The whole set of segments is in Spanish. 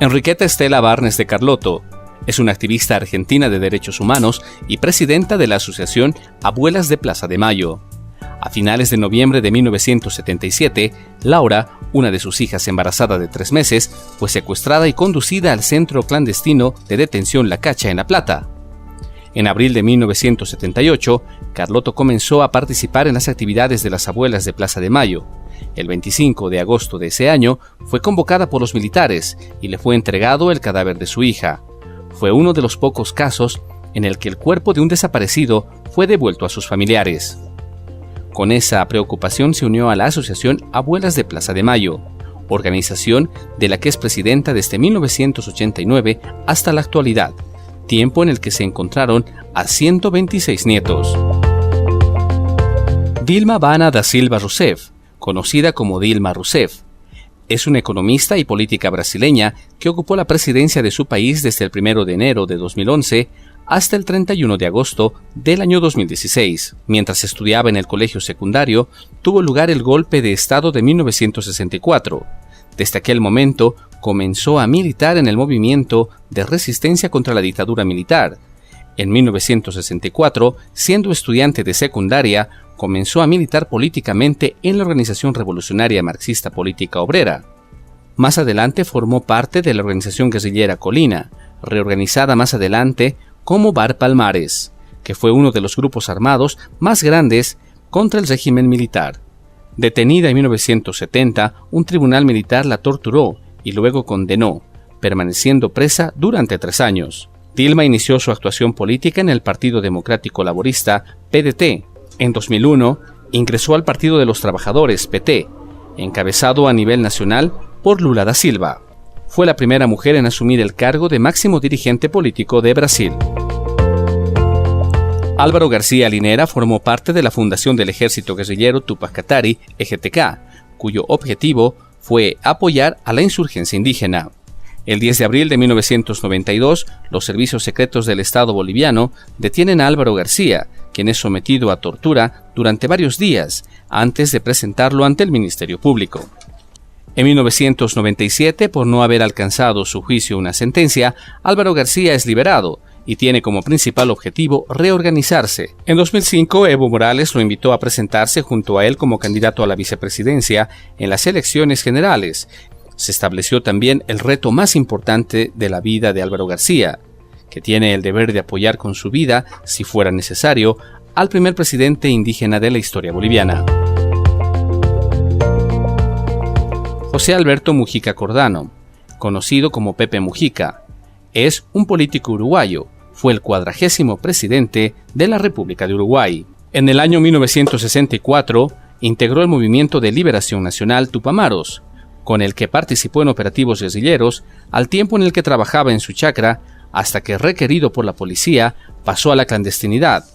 Enriqueta Estela Barnes de Carlotto es una activista argentina de derechos humanos y presidenta de la asociación Abuelas de Plaza de Mayo. A finales de noviembre de 1977, Laura, una de sus hijas embarazada de 3 meses, fue secuestrada y conducida al centro clandestino de detención La Cacha en La Plata. En abril de 1978, Carlotto comenzó a participar en las actividades de las Abuelas de Plaza de Mayo. El 25 de agosto de ese año fue convocada por los militares y le fue entregado el cadáver de su hija. Fue uno de los pocos casos en el que el cuerpo de un desaparecido fue devuelto a sus familiares. Con esa preocupación se unió a la asociación Abuelas de Plaza de Mayo, organización de la que es presidenta desde 1989 hasta la actualidad, tiempo en el que se encontraron a 126 nietos. Dilma Vana da Silva Rousseff, conocida como Dilma Rousseff, es una economista y política brasileña que ocupó la presidencia de su país desde el 1 de enero de 2011 hasta el 31 de agosto del año 2016. Mientras estudiaba en el colegio secundario, tuvo lugar el golpe de Estado de 1964. Desde aquel momento, comenzó a militar en el movimiento de resistencia contra la dictadura militar. En 1964, siendo estudiante de secundaria, comenzó a militar políticamente en la Organización Revolucionaria Marxista Política Obrera. Más adelante formó parte de la organización guerrillera Colina, reorganizada más adelante como Bar Palmares, que fue uno de los grupos armados más grandes contra el régimen militar. Detenida en 1970, un tribunal militar la torturó y luego condenó, permaneciendo presa durante 3 años. Dilma inició su actuación política en el Partido Democrático Laborista, PDT. En 2001, ingresó al Partido de los Trabajadores, PT, encabezado a nivel nacional por Lula da Silva. Fue la primera mujer en asumir el cargo de máximo dirigente político de Brasil. Álvaro García Linera formó parte de la fundación del Ejército Guerrillero Tupac Katari, EGTK, cuyo objetivo fue apoyar a la insurgencia indígena. El 10 de abril de 1992, los servicios secretos del Estado boliviano detienen a Álvaro García, quien es sometido a tortura durante varios días antes de presentarlo ante el Ministerio Público. En 1997, por no haber alcanzado su juicio una sentencia, Álvaro García es liberado y tiene como principal objetivo reorganizarse. En 2005, Evo Morales lo invitó a presentarse junto a él como candidato a la vicepresidencia en las elecciones generales. Se estableció también el reto más importante de la vida de Álvaro García, que tiene el deber de apoyar con su vida, si fuera necesario, al primer presidente indígena de la historia boliviana. José Alberto Mujica Cordano, conocido como Pepe Mujica, es un político uruguayo. Fue el 40º presidente de la República de Uruguay. En el año 1964, integró el Movimiento de Liberación Nacional Tupamaros, con el que participó en operativos guerrilleros, al tiempo en el que trabajaba en su chacra, hasta que, requerido por la policía, pasó a la clandestinidad.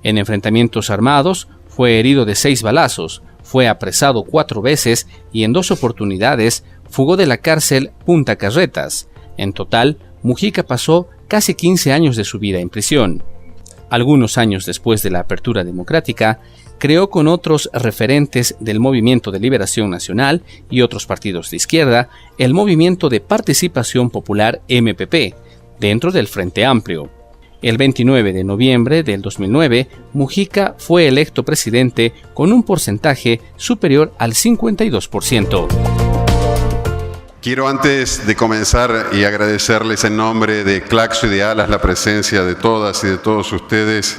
En enfrentamientos armados, fue herido de 6 balazos, fue apresado 4 veces y en 2 oportunidades fugó de la cárcel Punta Carretas. En total, Mujica pasó casi 15 años de su vida en prisión. Algunos años después de la apertura democrática, creó con otros referentes del Movimiento de Liberación Nacional y otros partidos de izquierda el Movimiento de Participación Popular MPP, dentro del Frente Amplio. El 29 de noviembre del 2009, Mujica fue electo presidente con un porcentaje superior al 52%. Quiero, antes de comenzar y agradecerles en nombre de Claxo y de Alas la presencia de todas y de todos ustedes,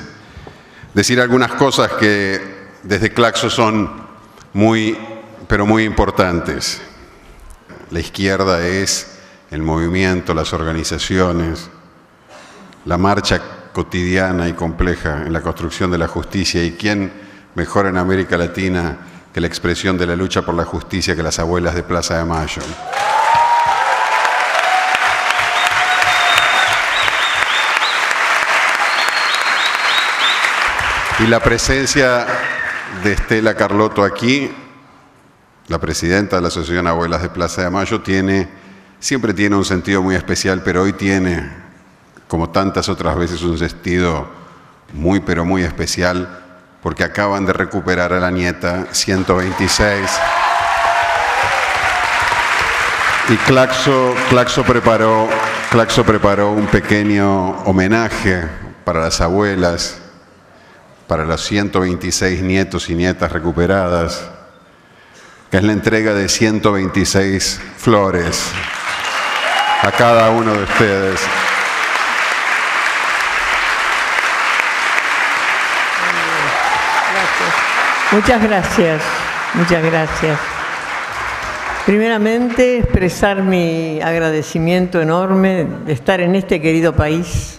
decir algunas cosas que desde Claxo son muy, pero muy importantes. La izquierda es el movimiento, las organizaciones, la marcha cotidiana y compleja en la construcción de la justicia, y quién mejor en América Latina que la expresión de la lucha por la justicia que las Abuelas de Plaza de Mayo. Y la presencia de Estela Carlotto aquí, la presidenta de la Asociación Abuelas de Plaza de Mayo, siempre tiene un sentido muy especial, pero hoy tiene, como tantas otras veces, un sentido muy, pero muy especial, porque acaban de recuperar a la nieta 126. Y Claxo preparó un pequeño homenaje para las abuelas, para los 126 nietos y nietas recuperadas, que es la entrega de 126 flores a cada uno de ustedes. Muchas gracias, muchas gracias. Primeramente, expresar mi agradecimiento enorme de estar en este querido país.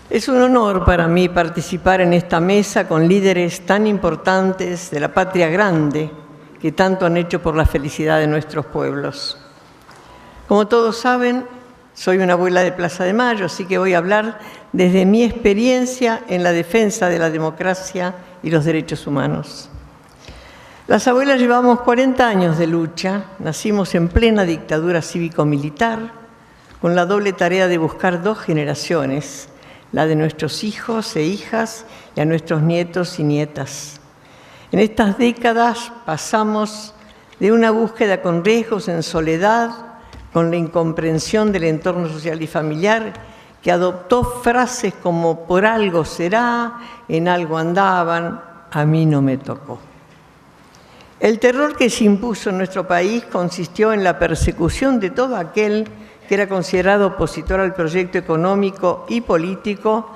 Es un honor para mí participar en esta mesa con líderes tan importantes de la patria grande que tanto han hecho por la felicidad de nuestros pueblos. Como todos saben, soy una abuela de Plaza de Mayo, así que voy a hablar desde mi experiencia en la defensa de la democracia y los derechos humanos. Las abuelas llevamos 40 años de lucha, nacimos en plena dictadura cívico-militar, con la doble tarea de buscar 2 generaciones, la de nuestros hijos e hijas y a nuestros nietos y nietas. En estas décadas pasamos de una búsqueda con riesgos en soledad, con la incomprensión del entorno social y familiar, que adoptó frases como "por algo será", "en algo andaban", "a mí no me tocó". El terror que se impuso en nuestro país consistió en la persecución de todo aquel que era considerado opositor al proyecto económico y político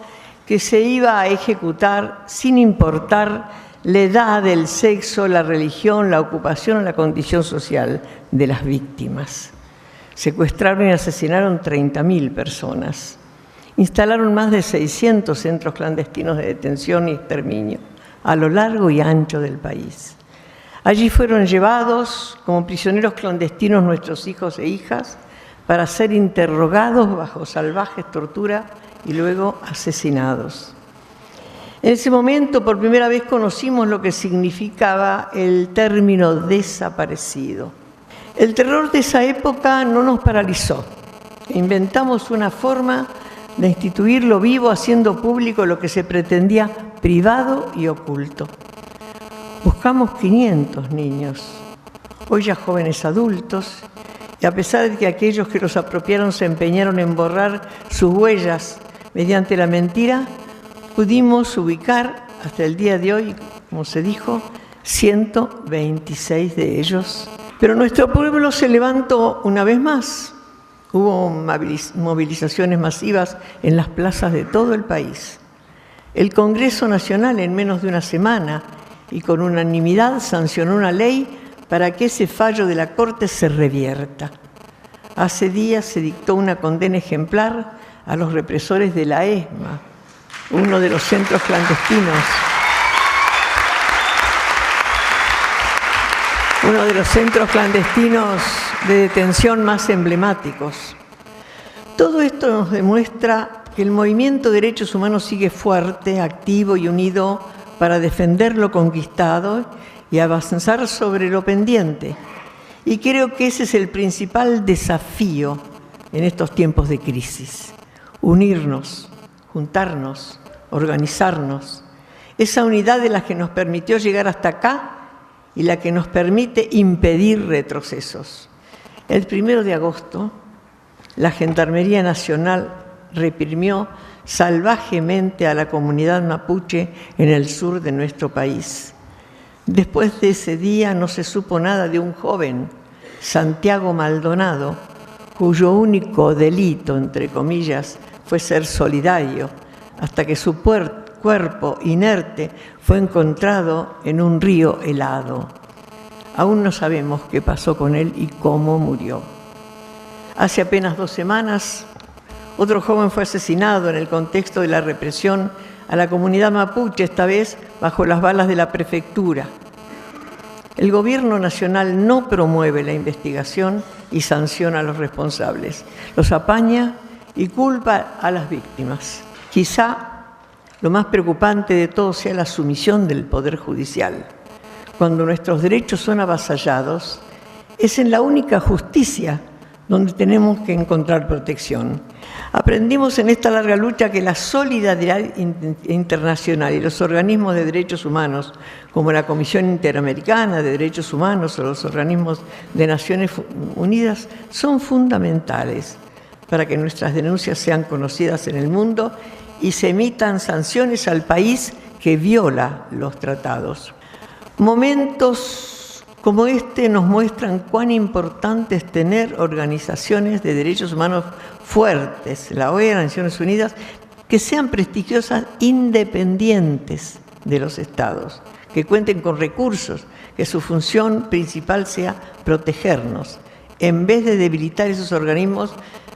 que se iba a ejecutar sin importar la edad, el sexo, la religión, la ocupación o la condición social de las víctimas. Secuestraron y asesinaron 30.000 personas. Instalaron más de 600 centros clandestinos de detención y exterminio a lo largo y ancho del país. Allí fueron llevados como prisioneros clandestinos nuestros hijos e hijas para ser interrogados bajo salvajes torturas y luego asesinados. En ese momento, por primera vez, conocimos lo que significaba el término desaparecido. El terror de esa época no nos paralizó. Inventamos una forma de instituirlo vivo, haciendo público lo que se pretendía privado y oculto. Buscamos 500 niños, hoy ya jóvenes adultos, y a pesar de que aquellos que los apropiaron se empeñaron en borrar sus huellas mediante la mentira, pudimos ubicar hasta el día de hoy, como se dijo, 126 de ellos. Pero nuestro pueblo se levantó una vez más. Hubo movilizaciones masivas en las plazas de todo el país. El Congreso Nacional, en menos de una semana y con unanimidad, sancionó una ley para que ese fallo de la Corte se revierta. Hace días se dictó una condena ejemplar a los represores de la ESMA, uno de los centros clandestinos. Uno de los centros clandestinos de detención más emblemáticos. Todo esto nos demuestra que el movimiento de derechos humanos sigue fuerte, activo y unido para defender lo conquistado y avanzar sobre lo pendiente. Y creo que ese es el principal desafío en estos tiempos de crisis. Unirnos, juntarnos, organizarnos. Esa unidad es la que nos permitió llegar hasta acá y la que nos permite impedir retrocesos. El 1 de agosto, la Gendarmería Nacional reprimió salvajemente a la comunidad mapuche en el sur de nuestro país. Después de ese día no se supo nada de un joven, Santiago Maldonado, cuyo único delito, entre comillas, fue ser solidario, hasta que su cuerpo inerte fue encontrado en un río helado. Aún no sabemos qué pasó con él y cómo murió. Hace apenas 2 semanas, otro joven fue asesinado en el contexto de la represión a la comunidad mapuche, esta vez bajo las balas de la prefectura. El gobierno nacional no promueve la investigación y sanciona a los responsables. Los apaña y culpa a las víctimas. Quizá lo más preocupante de todo sea la sumisión del Poder Judicial. Cuando nuestros derechos son avasallados, es en la única justicia donde tenemos que encontrar protección. Aprendimos en esta larga lucha que la solidaridad internacional y los organismos de derechos humanos, como la Comisión Interamericana de Derechos Humanos o los organismos de Naciones Unidas, son fundamentales para que nuestras denuncias sean conocidas en el mundo y se emitan sanciones al país que viola los tratados. Momentos como este nos muestran cuán importante es tener organizaciones de derechos humanos fuertes, la OEA, las Naciones Unidas, que sean prestigiosas, independientes de los estados, que cuenten con recursos, que su función principal sea protegernos. En vez de debilitar esos organismos,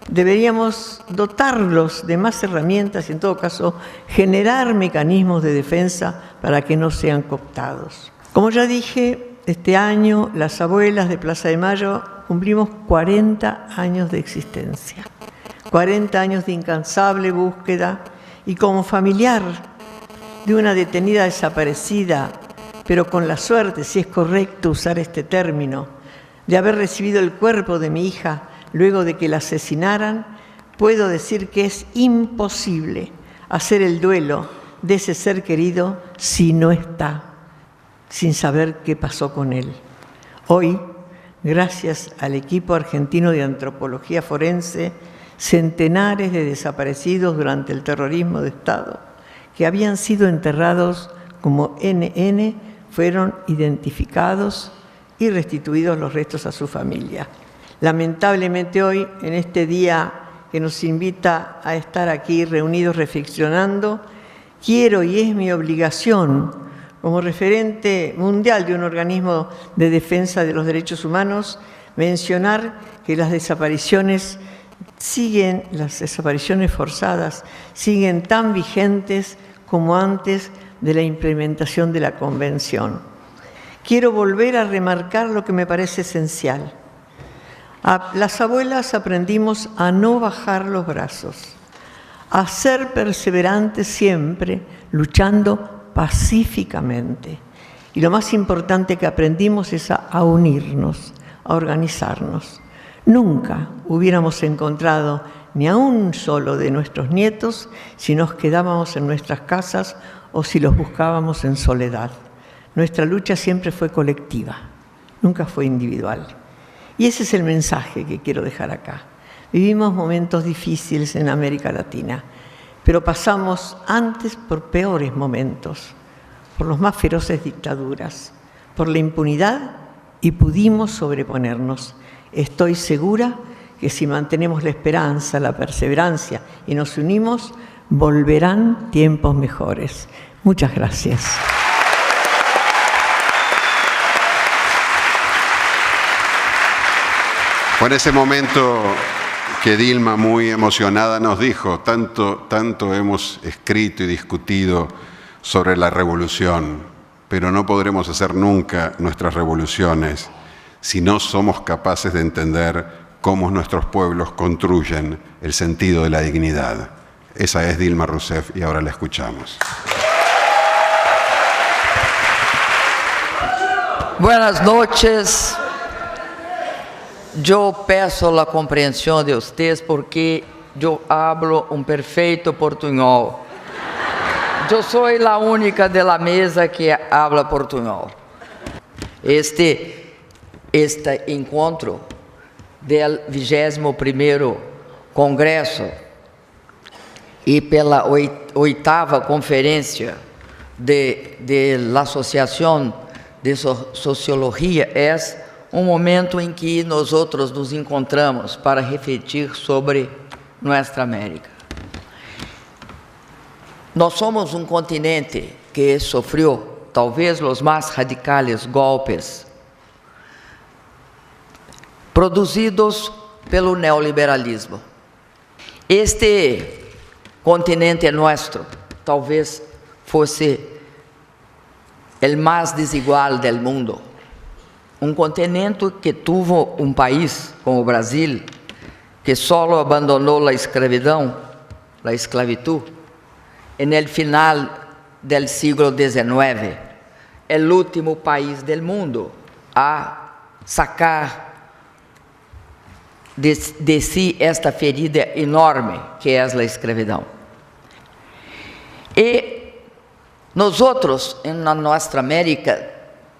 deberíamos dotarlos de más herramientas y, en todo caso, generar mecanismos de defensa para que no sean cooptados. Como ya dije, este año las abuelas de Plaza de Mayo cumplimos 40 años de existencia, 40 años de incansable búsqueda, y como familiar de una detenida desaparecida, pero con la suerte, si es correcto usar este término, de haber recibido el cuerpo de mi hija luego de que la asesinaran, puedo decir que es imposible hacer el duelo de ese ser querido si no está, sin saber qué pasó con él. Hoy, gracias al equipo argentino de antropología forense, centenares de desaparecidos durante el terrorismo de Estado que habían sido enterrados como NN fueron identificados y restituidos los restos a su familia. Lamentablemente hoy, en este día que nos invita a estar aquí reunidos reflexionando, quiero y es mi obligación, como referente mundial de un organismo de defensa de los derechos humanos, mencionar que las desapariciones forzadas siguen tan vigentes como antes de la implementación de la Convención. Quiero volver a remarcar lo que me parece esencial. Las abuelas aprendimos a no bajar los brazos, a ser perseverantes siempre, luchando pacíficamente. Y lo más importante que aprendimos es a unirnos, a organizarnos. Nunca hubiéramos encontrado ni a un solo de nuestros nietos si nos quedábamos en nuestras casas o si los buscábamos en soledad. Nuestra lucha siempre fue colectiva, nunca fue individual. Y ese es el mensaje que quiero dejar acá. Vivimos momentos difíciles en América Latina, pero pasamos antes por peores momentos, por las más feroces dictaduras, por la impunidad, y pudimos sobreponernos. Estoy segura que si mantenemos la esperanza, la perseverancia y nos unimos, volverán tiempos mejores. Muchas gracias. Fue en ese momento que Dilma, muy emocionada, nos dijo: tanto hemos escrito y discutido sobre la revolución, pero no podremos hacer nunca nuestras revoluciones si no somos capaces de entender cómo nuestros pueblos construyen el sentido de la dignidad. Esa es Dilma Rousseff y ahora la escuchamos. Buenas noches. Yo peço la comprensión de ustedes porque yo hablo un perfecto portuñol. Yo soy la única de la mesa que habla portuñol. Este encontro del 21º Congresso e pela 8ª Conferência de la Associação de Sociologia é momento em que nós nos encontramos para refletir sobre nossa América. Nós somos um continente que sofreu talvez os mais radicais golpes produzidos pelo neoliberalismo. Este continente nosso talvez fosse o mais desigual do mundo. Um continente que tuvo um país como o Brasil, que solo abandonou a escravidão, a esclavitud, no final do século XIX, o último país do mundo a sacar de si esta ferida enorme que é a escravidão. E nós, na nossa América,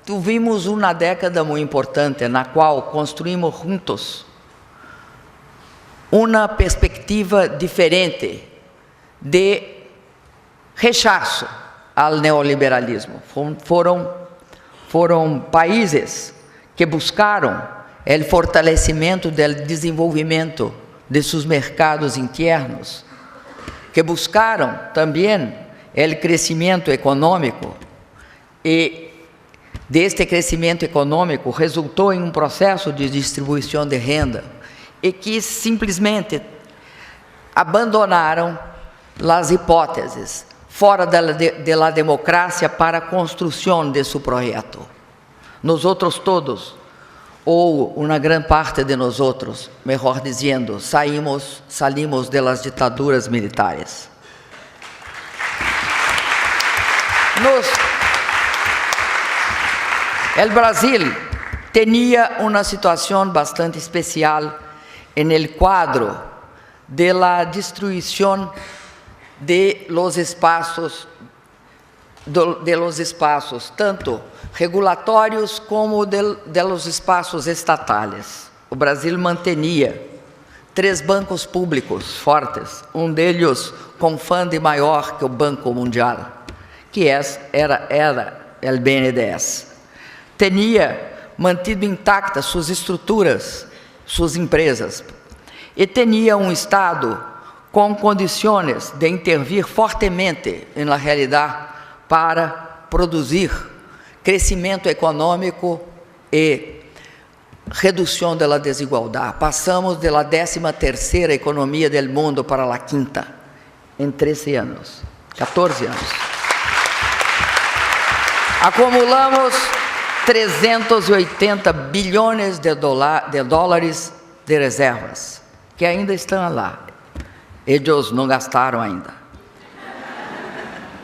tivemos uma década muito importante, na qual construímos juntos uma perspectiva diferente de rechaço ao neoliberalismo. Foram países que buscaram o fortalecimento do desenvolvimento de seus mercados internos, que buscaram também o crescimento econômico, e deste crescimento econômico resultou em um processo de distribuição de renda, e que simplesmente abandonaram as hipóteses fora da democracia para a construção de seu projeto. Nós outros todos, ou uma grande parte de nós outros, melhor dizendo, saímos das ditaduras militares. O Brasil tinha uma situação bastante especial no quadro da destruição de los espaços, tanto regulatórios como de los espaços estatais. O Brasil mantinha 3 bancos públicos fortes, deles com fundo maior que o Banco Mundial, que era o BNDES. Tinha mantido intactas suas estruturas, suas empresas, e tinha Estado com condições de intervir fortemente na realidade para produzir crescimento econômico e redução da desigualdade. Passamos da 13ª economia do mundo para a 5ª em 13 anos, 14 anos. Acumulamos 380 bilhões de dólares de reservas, que ainda estão lá. Eles não gastaram ainda.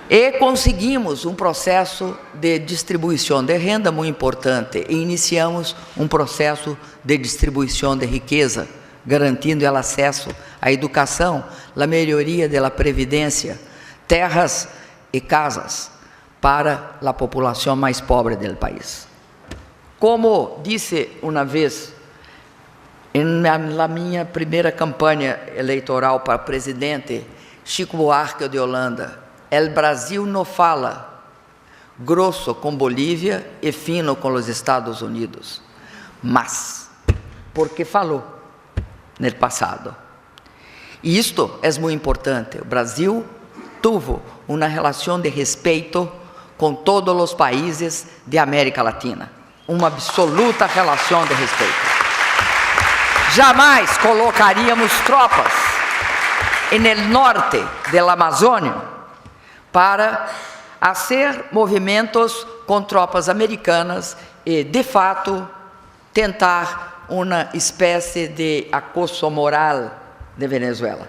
E conseguimos um processo de distribuição de renda muito importante e iniciamos um processo de distribuição de riqueza, garantindo o acesso à educação, a melhoria da previdência, terras e casas para a população mais pobre do país. Como disse uma vez, na minha primeira campanha eleitoral para presidente, Chico Buarque de Holanda, o Brasil não fala grosso com Bolívia e fino com os Estados Unidos, mas porque falou no passado. E isto é muito importante. O Brasil teve uma relação de respeito com todos os países de América Latina, uma absoluta relação de respeito. Jamais colocaríamos tropas no norte da Amazônia para fazer movimentos com tropas americanas e, de fato, tentar uma espécie de acoso moral de Venezuela.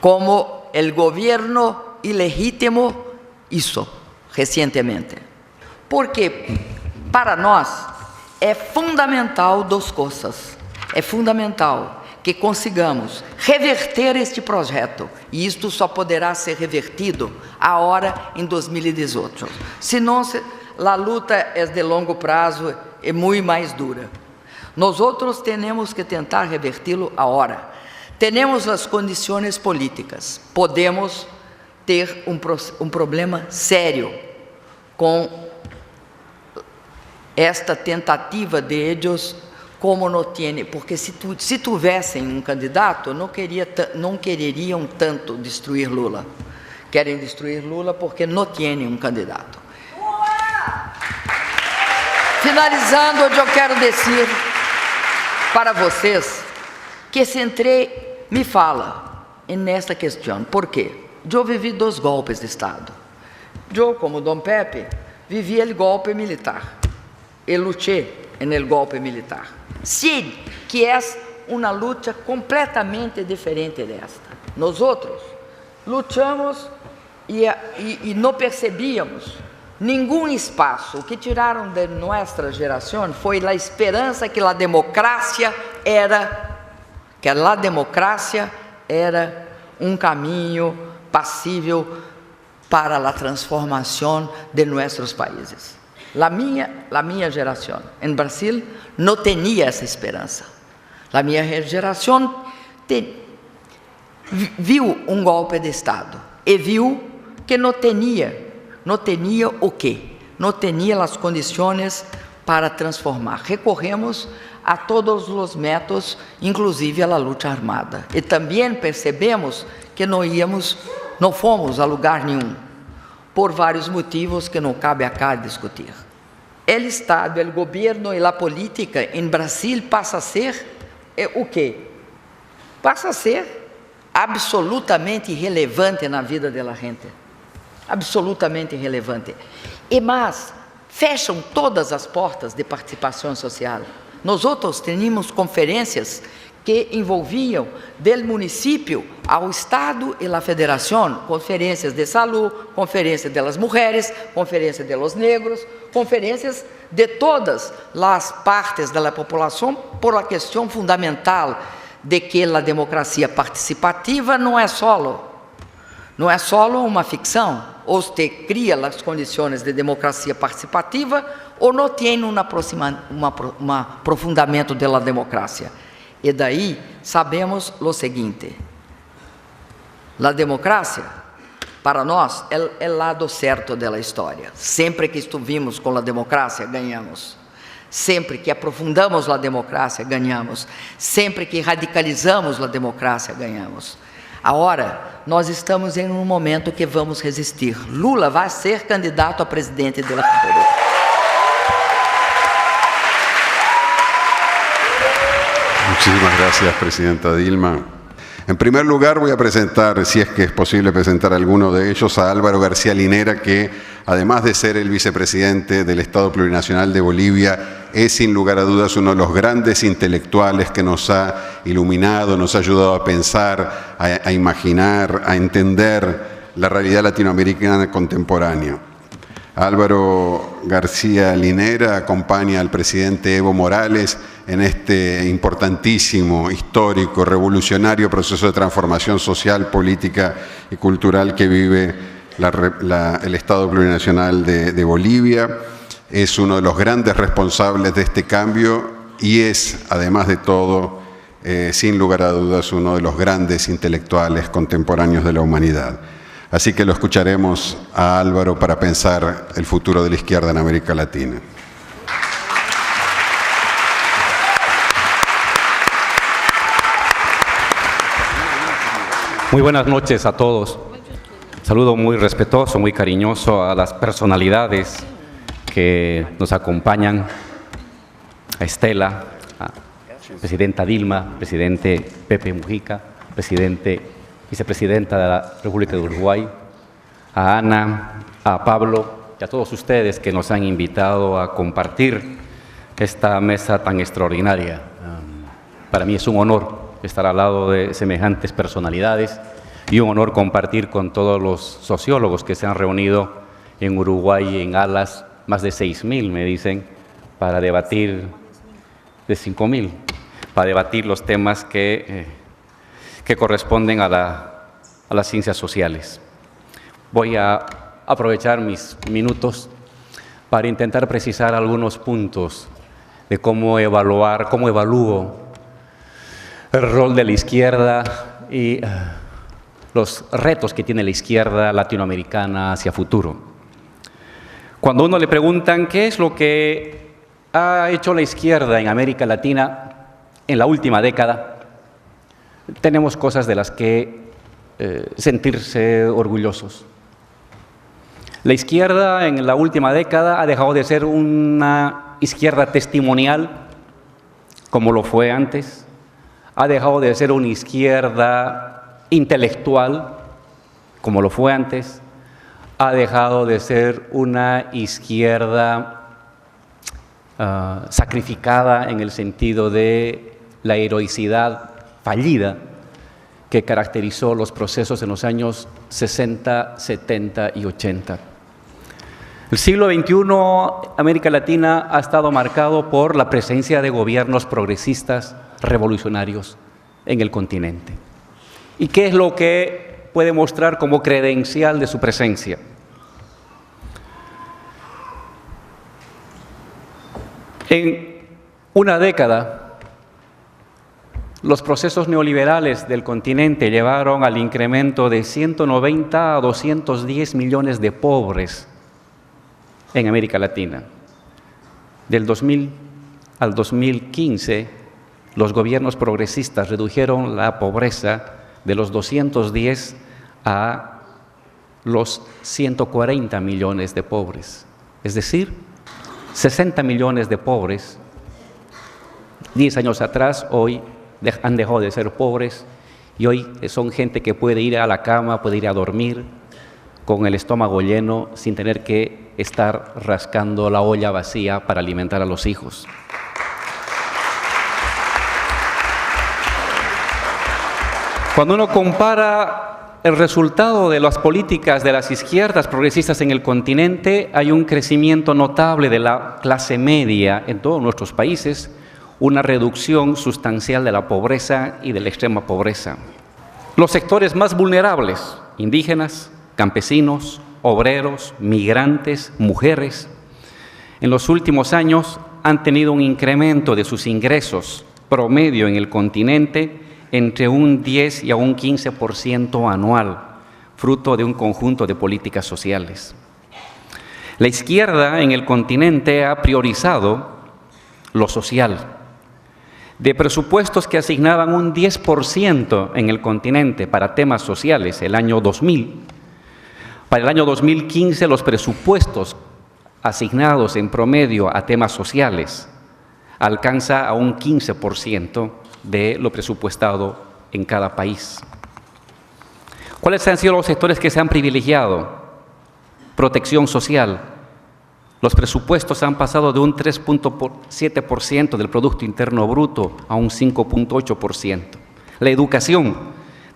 Como o governo ilegítimo hizo recentemente. Porque, para nós, é fundamental 2 coisas. É fundamental que consigamos reverter este projeto, e isto só poderá ser revertido agora em 2018. Senão, a luta é de longo prazo e muito mais dura. Nós outros temos que tentar reverti-lo agora. Temos as condições políticas. Podemos ter um problema sério com esta tentativa de eles, como não tem, porque se tivessem um candidato, não quereriam tanto destruir Lula. Querem destruir Lula porque não têm um candidato. Finalizando, eu quero dizer para vocês que Centré me fala nesta questão. Por quê? Eu vivi 2 golpes de Estado. Eu, como Dom Pepe, vivi o golpe militar e lutei no golpe militar. Sim, que é uma luta completamente diferente desta. Nós outros lutamos e não percebíamos nenhum espaço. O que tiraram de nossa geração foi a esperança que a democracia que a democracia era um caminho passível para a transformação de nossos países. La minha geração em Brasil não tinha essa esperança. A minha geração viu um golpe de Estado e viu que não tinha o quê? Não tinha as condições para transformar. Recorremos a todos os métodos, inclusive a luta armada. E também percebemos que não fomos a lugar nenhum, por vários motivos que não cabe acá discutir. O Estado, o governo e a política em Brasil passa a ser o quê? Passa a ser absolutamente irrelevante na vida da gente. Absolutamente irrelevante. E mais, fecham todas as portas de participação social. Nós outros tínhamos conferências que envolviam do município ao Estado e à Federação, conferências de saúde, conferências das mulheres, conferências de los negros, conferências de todas as partes da população, por a questão fundamental de que a democracia participativa não é só uma ficção, ou se cria as condições de democracia participativa, ou não tem um aprofundamento da democracia. E daí sabemos o seguinte: a democracia, para nós, é o lado certo da história. Sempre que estivemos com a democracia, ganhamos. Sempre que aprofundamos a democracia, ganhamos. Sempre que radicalizamos a democracia, ganhamos. Agora, nós estamos em um momento que vamos resistir. Lula vai ser candidato a presidente da República. Muchísimas gracias, Presidenta Dilma. En primer lugar, voy a presentar, si es que es posible presentar a alguno de ellos, a Álvaro García Linera, que además de ser el vicepresidente del Estado Plurinacional de Bolivia, es sin lugar a dudas uno de los grandes intelectuales que nos ha iluminado, nos ha ayudado a pensar, a imaginar, a entender la realidad latinoamericana contemporánea. Álvaro García Linera acompaña al presidente Evo Morales en este importantísimo, histórico, revolucionario proceso de transformación social, política y cultural que vive el Estado Plurinacional de Bolivia. Es uno de los grandes responsables de este cambio y es, además de todo, sin lugar a dudas, uno de los grandes intelectuales contemporáneos de la humanidad. Así que lo escucharemos a Álvaro para pensar el futuro de la izquierda en América Latina. Muy buenas noches a todos. Saludo muy respetuoso, muy cariñoso a las personalidades que nos acompañan, a Estela, a Presidenta Dilma, Presidente Pepe Mujica, Vicepresidenta de la República de Uruguay, a Ana, a Pablo y a todos ustedes que nos han invitado a compartir esta mesa tan extraordinaria. Para mí es un honor estar al lado de semejantes personalidades y un honor compartir con todos los sociólogos que se han reunido en Uruguay en Alas, más de 6.000 me dicen, para debatir, de 5.000, para debatir los temas que corresponden a las ciencias sociales. Voy a aprovechar mis minutos para intentar precisar algunos puntos de cómo evalúo el rol de la izquierda y los retos que tiene la izquierda latinoamericana hacia futuro. Cuando a uno le preguntan qué es lo que ha hecho la izquierda en América Latina en la última década, tenemos cosas de las que sentirse orgullosos. La izquierda en la última década ha dejado de ser una izquierda testimonial, como lo fue antes, ha dejado de ser una izquierda intelectual, como lo fue antes, ha dejado de ser una izquierda sacrificada en el sentido de la heroicidad fallida que caracterizó los procesos en los años 60, 70 y 80. El siglo XXI, América Latina ha estado marcado por la presencia de gobiernos progresistas revolucionarios en el continente. ¿Y qué es lo que puede mostrar como credencial de su presencia? En una década, los procesos neoliberales del continente llevaron al incremento de 190 a 210 millones de pobres en América Latina. Del 2000 al 2015, los gobiernos progresistas redujeron la pobreza de los 210 a los 140 millones de pobres. Es decir, 60 millones de pobres, 10 años atrás, hoy han dejado de ser pobres y hoy son gente que puede ir a la cama, puede ir a dormir con el estómago lleno sin tener que estar rascando la olla vacía para alimentar a los hijos. Cuando uno compara el resultado de las políticas de las izquierdas progresistas en el continente, hay un crecimiento notable de la clase media en todos nuestros países, una reducción sustancial de la pobreza y de la extrema pobreza. Los sectores más vulnerables, indígenas, campesinos, obreros, migrantes, mujeres, en los últimos años han tenido un incremento de sus ingresos promedio en el continente entre un 10 y a un 15% anual, fruto de un conjunto de políticas sociales. La izquierda en el continente ha priorizado lo social. De presupuestos que asignaban un 10% en el continente para temas sociales el año 2000, para el año 2015 los presupuestos asignados en promedio a temas sociales alcanza a un 15% de lo presupuestado en cada país. ¿Cuáles han sido los sectores que se han privilegiado? Protección social. Los presupuestos han pasado de un 3.7% del Producto Interno Bruto a un 5.8%. La educación,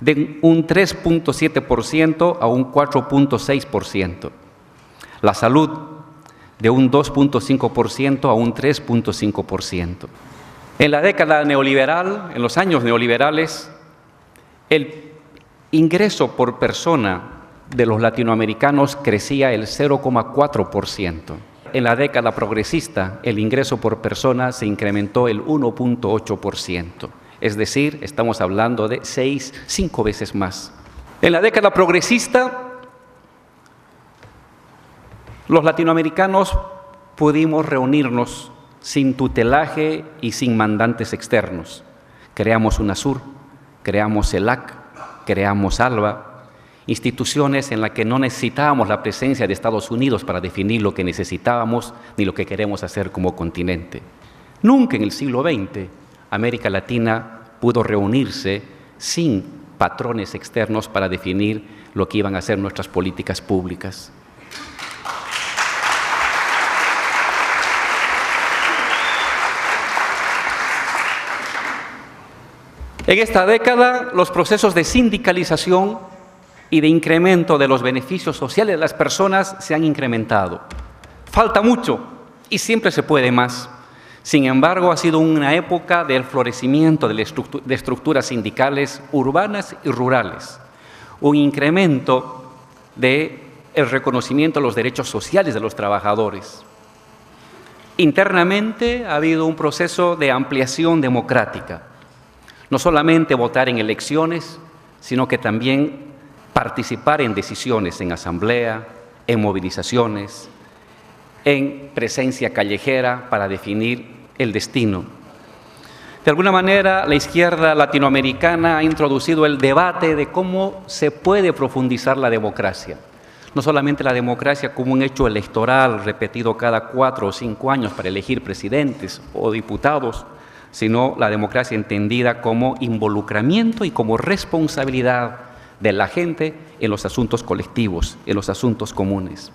de un 3.7% a un 4.6%. La salud, de un 2.5% a un 3.5%. En la década neoliberal, en los años neoliberales, el ingreso por persona de los latinoamericanos crecía el 0,4%. En la década progresista, el ingreso por persona se incrementó el 1.8%. Es decir, estamos hablando de 5 veces más. En la década progresista, los latinoamericanos pudimos reunirnos sin tutelaje y sin mandantes externos. Creamos UNASUR, creamos CELAC, creamos ALBA, instituciones en las que no necesitábamos la presencia de Estados Unidos para definir lo que necesitábamos ni lo que queremos hacer como continente. Nunca en el siglo XX América Latina pudo reunirse sin patrones externos para definir lo que iban a ser nuestras políticas públicas. En esta década, los procesos de sindicalización y de incremento de los beneficios sociales de las personas se han incrementado. Falta mucho y siempre se puede más. Sin embargo, ha sido una época del florecimiento de estructuras sindicales urbanas y rurales, un incremento del reconocimiento de los derechos sociales de los trabajadores. Internamente ha habido un proceso de ampliación democrática. No solamente votar en elecciones, sino que también participar en decisiones en asamblea, en movilizaciones, en presencia callejera para definir el destino. De alguna manera, la izquierda latinoamericana ha introducido el debate de cómo se puede profundizar la democracia. No solamente la democracia como un hecho electoral repetido cada 4 o 5 años para elegir presidentes o diputados, sino la democracia entendida como involucramiento y como responsabilidad de la gente en los asuntos colectivos, en los asuntos comunes.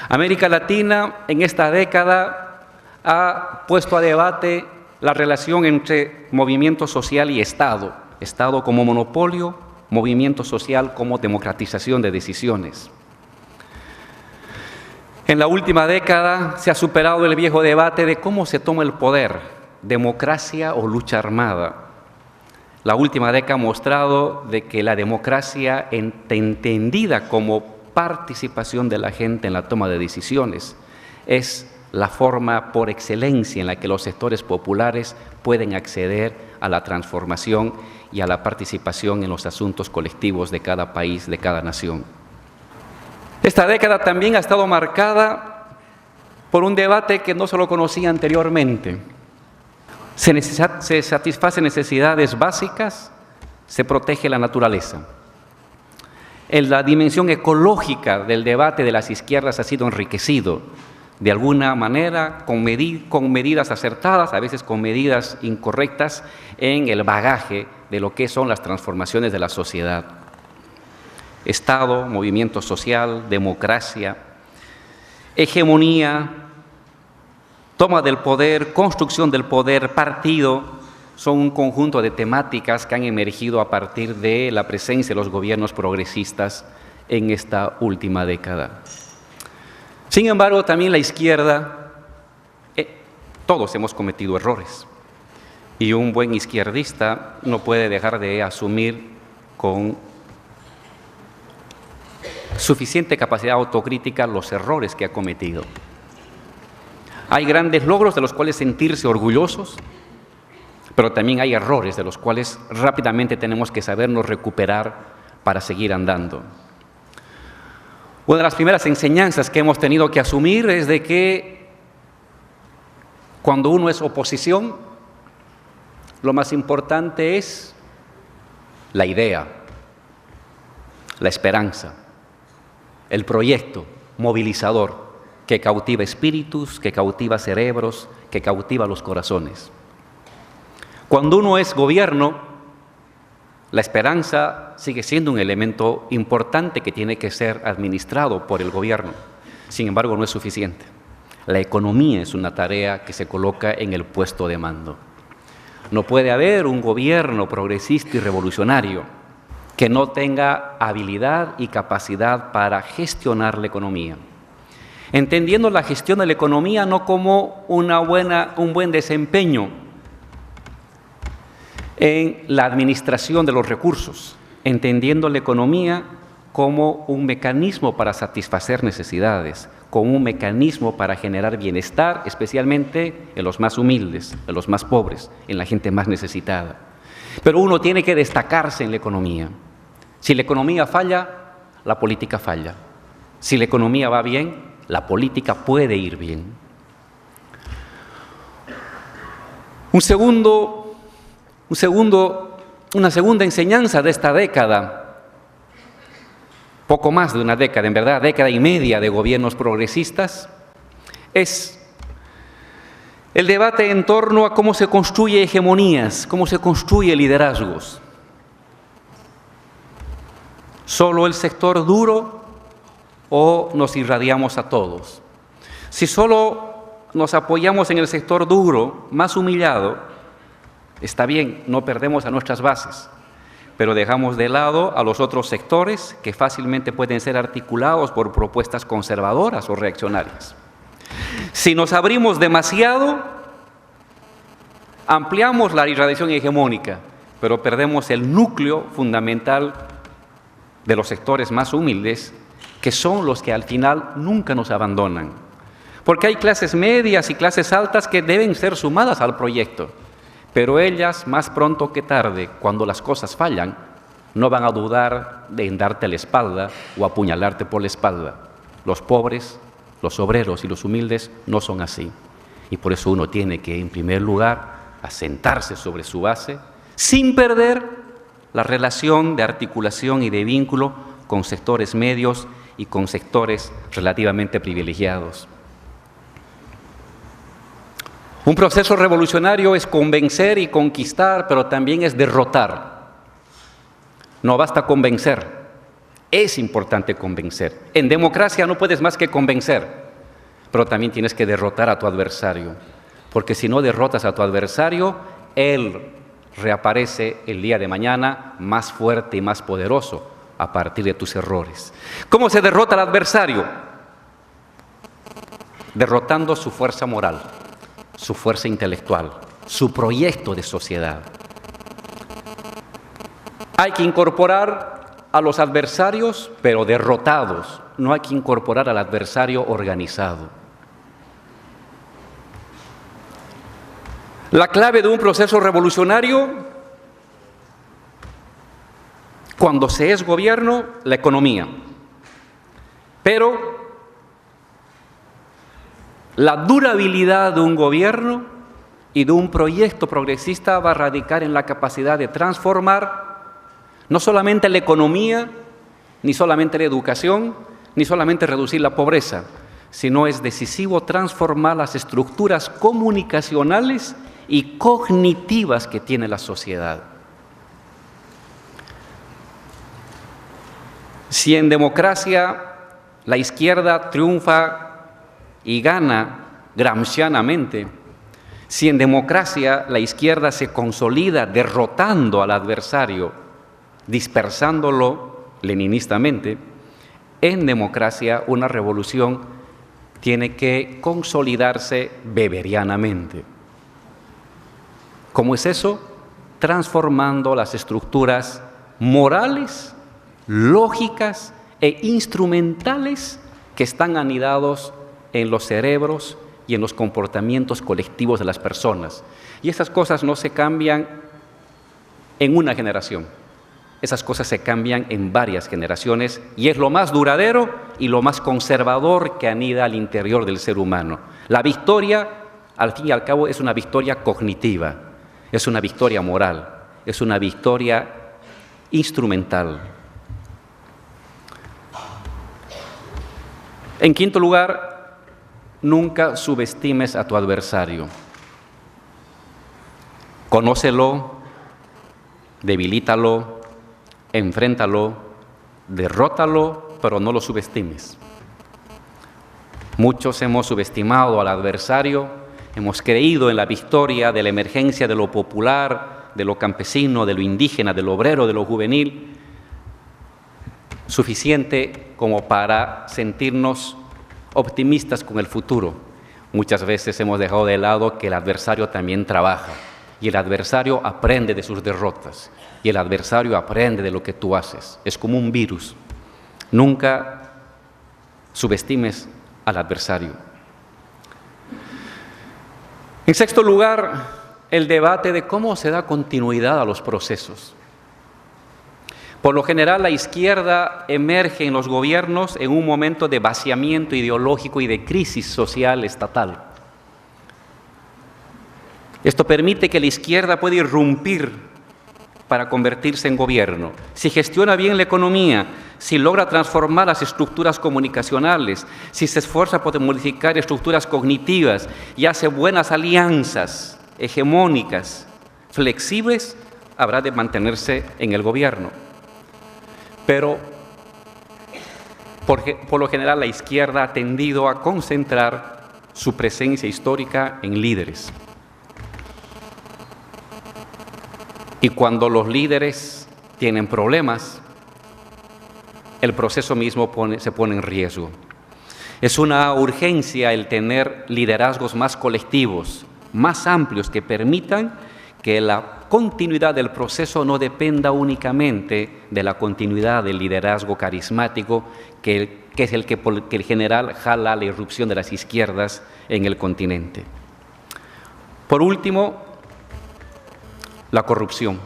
América Latina en esta década ha puesto a debate la relación entre movimiento social y Estado, Estado como monopolio, movimiento social como democratización de decisiones. En la última década se ha superado el viejo debate de cómo se toma el poder, democracia o lucha armada. La última década ha mostrado de que la democracia entendida como participación de la gente en la toma de decisiones es la forma por excelencia en la que los sectores populares pueden acceder a la transformación y a la participación en los asuntos colectivos de cada país, de cada nación. Esta década también ha estado marcada por un debate que no se lo conocía anteriormente. Se satisfacen necesidades básicas, se protege la naturaleza. En la dimensión ecológica del debate de las izquierdas ha sido enriquecido, de alguna manera, con medidas acertadas, a veces con medidas incorrectas, en el bagaje de lo que son las transformaciones de la sociedad. Estado, movimiento social, democracia, hegemonía, toma del poder, construcción del poder, partido, son un conjunto de temáticas que han emergido a partir de la presencia de los gobiernos progresistas en esta última década. Sin embargo, también la izquierda, todos hemos cometido errores, y un buen izquierdista no puede dejar de asumir con suficiente capacidad autocrítica los errores que ha cometido. Hay grandes logros de los cuales sentirse orgullosos, pero también hay errores de los cuales rápidamente tenemos que sabernos recuperar para seguir andando. Una de las primeras enseñanzas que hemos tenido que asumir es de que cuando uno es oposición, lo más importante es la idea, la esperanza, el proyecto movilizador que cautiva espíritus, que cautiva cerebros, que cautiva los corazones. Cuando uno es gobierno, la esperanza sigue siendo un elemento importante que tiene que ser administrado por el gobierno. Sin embargo, no es suficiente. La economía es una tarea que se coloca en el puesto de mando. No puede haber un gobierno progresista y revolucionario que no tenga habilidad y capacidad para gestionar la economía. Entendiendo la gestión de la economía no como un buen desempeño en la administración de los recursos, entendiendo la economía como un mecanismo para satisfacer necesidades, como un mecanismo para generar bienestar, especialmente en los más humildes, en los más pobres, en la gente más necesitada. Pero uno tiene que destacarse en la economía. Si la economía falla, la política falla. Si la economía va bien, la política puede ir bien. Una segunda enseñanza de esta década, poco más de una década, en verdad, década y media de gobiernos progresistas, es el debate en torno a cómo se construye hegemonías, cómo se construye liderazgos. ¿Solo el sector duro o nos irradiamos a todos? Si solo nos apoyamos en el sector duro, más humillado, está bien, no perdemos a nuestras bases, pero dejamos de lado a los otros sectores que fácilmente pueden ser articulados por propuestas conservadoras o reaccionarias. Si nos abrimos demasiado, ampliamos la irradiación hegemónica, pero perdemos el núcleo fundamental de los sectores más humildes, que son los que al final nunca nos abandonan. Porque hay clases medias y clases altas que deben ser sumadas al proyecto, pero ellas, más pronto que tarde, cuando las cosas fallan, no van a dudar en darte la espalda o apuñalarte por la espalda. Los pobres, los obreros y los humildes no son así. Y por eso uno tiene que, en primer lugar, asentarse sobre su base, sin perder la relación de articulación y de vínculo con sectores medios y con sectores relativamente privilegiados. Un proceso revolucionario es convencer y conquistar, pero también es derrotar. No basta convencer, es importante convencer. En democracia no puedes más que convencer, pero también tienes que derrotar a tu adversario, porque si no derrotas a tu adversario, él reaparece el día de mañana más fuerte y más poderoso a partir de tus errores. ¿Cómo se derrota al adversario? Derrotando su fuerza moral, su fuerza intelectual, su proyecto de sociedad. Hay que incorporar a los adversarios, pero derrotados. No hay que incorporar al adversario organizado. La clave de un proceso revolucionario, cuando se es gobierno, la economía. Pero la durabilidad de un gobierno y de un proyecto progresista va a radicar en la capacidad de transformar no solamente la economía, ni solamente la educación, ni solamente reducir la pobreza, sino es decisivo transformar las estructuras comunicacionales y cognitivas que tiene la sociedad. Si en democracia la izquierda triunfa y gana gramscianamente, si en democracia la izquierda se consolida derrotando al adversario, dispersándolo leninistamente, en democracia una revolución tiene que consolidarse weberianamente. ¿Cómo es eso? Transformando las estructuras morales, lógicas e instrumentales que están anidados en los cerebros y en los comportamientos colectivos de las personas. Y esas cosas no se cambian en una generación. Esas cosas se cambian en varias generaciones y es lo más duradero y lo más conservador que anida al interior del ser humano. La victoria, al fin y al cabo, es una victoria cognitiva, es una victoria moral, es una victoria instrumental. En quinto lugar, nunca subestimes a tu adversario. Conócelo, debilítalo, enfréntalo, derrótalo, pero no lo subestimes. Muchos hemos subestimado al adversario, hemos creído en la victoria de la emergencia de lo popular, de lo campesino, de lo indígena, de lo obrero, de lo juvenil, suficiente como para sentirnos optimistas con el futuro. Muchas veces hemos dejado de lado que el adversario también trabaja y el adversario aprende de sus derrotas y el adversario aprende de lo que tú haces. Es como un virus. Nunca subestimes al adversario. En sexto lugar, el debate de cómo se da continuidad a los procesos. Por lo general, la izquierda emerge en los gobiernos en un momento de vaciamiento ideológico y de crisis social estatal. Esto permite que la izquierda pueda irrumpir para convertirse en gobierno. Si gestiona bien la economía, si logra transformar las estructuras comunicacionales, si se esfuerza por modificar estructuras cognitivas y hace buenas alianzas hegemónicas, flexibles, habrá de mantenerse en el gobierno. Pero por lo general la izquierda ha tendido a concentrar su presencia histórica en líderes. Y cuando los líderes tienen problemas, el proceso mismo se pone en riesgo. Es una urgencia el tener liderazgos más colectivos, más amplios, que permitan que la continuidad del proceso no dependa únicamente de la continuidad del liderazgo carismático, que es el que en general jala la irrupción de las izquierdas en el continente. Por último, la corrupción.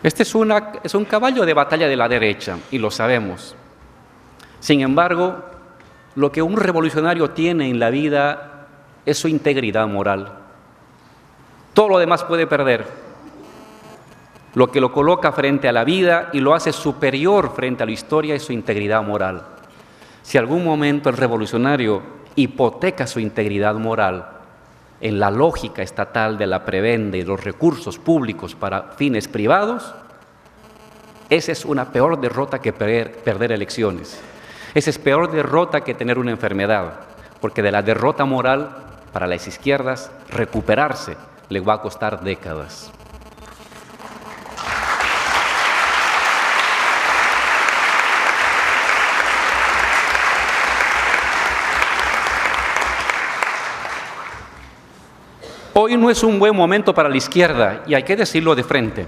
Este es un caballo de batalla de la derecha, y lo sabemos. Sin embargo, lo que un revolucionario tiene en la vida es su integridad moral. Todo lo demás puede perder. Lo que lo coloca frente a la vida y lo hace superior frente a la historia es su integridad moral. Si algún momento el revolucionario hipoteca su integridad moral en la lógica estatal de la prebenda y los recursos públicos para fines privados, esa es una peor derrota que perder elecciones. Esa es peor derrota que tener una enfermedad, porque de la derrota moral para las izquierdas recuperarse le va a costar décadas. Hoy no es un buen momento para la izquierda, y hay que decirlo de frente.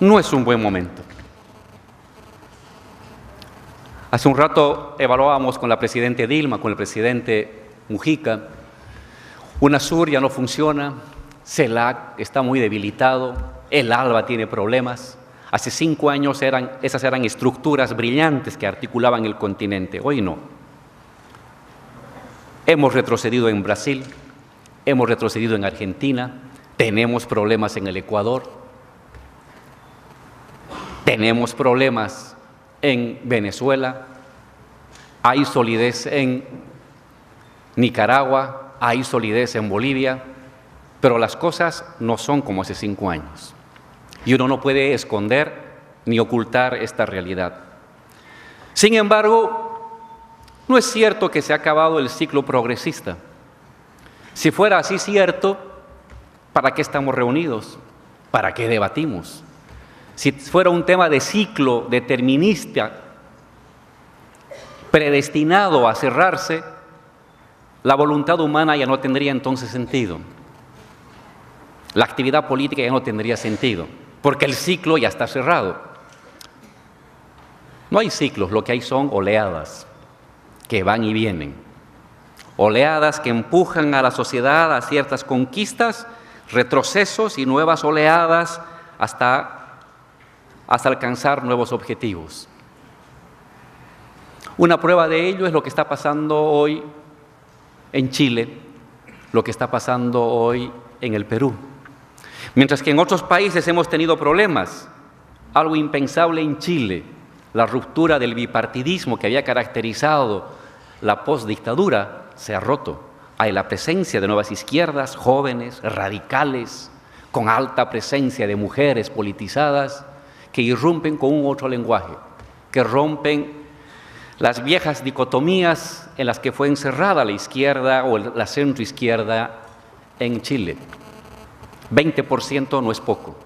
No es un buen momento. Hace un rato evaluábamos con la presidenta Dilma, con el presidente Mujica. UNASUR ya no funciona, CELAC está muy debilitado, el ALBA tiene problemas. Hace 5 años esas eran estructuras brillantes que articulaban el continente, hoy no. Hemos retrocedido en Brasil, hemos retrocedido en Argentina, tenemos problemas en el Ecuador, tenemos problemas en Venezuela, hay solidez en Nicaragua, hay solidez en Bolivia, pero las cosas no son como hace 5 años. Y uno no puede esconder ni ocultar esta realidad. Sin embargo, no es cierto que se ha acabado el ciclo progresista. Si fuera así cierto, ¿para qué estamos reunidos? ¿Para qué debatimos? Si fuera un tema de ciclo determinista, predestinado a cerrarse, la voluntad humana ya no tendría entonces sentido. La actividad política ya no tendría sentido, porque el ciclo ya está cerrado. No hay ciclos, lo que hay son oleadas que van y vienen. Oleadas que empujan a la sociedad a ciertas conquistas, retrocesos y nuevas oleadas hasta alcanzar nuevos objetivos. Una prueba de ello es lo que está pasando hoy en Chile, lo que está pasando hoy en el Perú. Mientras que en otros países hemos tenido problemas, algo impensable en Chile, la ruptura del bipartidismo que había caracterizado la postdictadura se ha roto. Hay la presencia de nuevas izquierdas, jóvenes, radicales, con alta presencia de mujeres politizadas, que irrumpen con un otro lenguaje, que rompen las viejas dicotomías en las que fue encerrada la izquierda o la centroizquierda en Chile. 20% no es poco.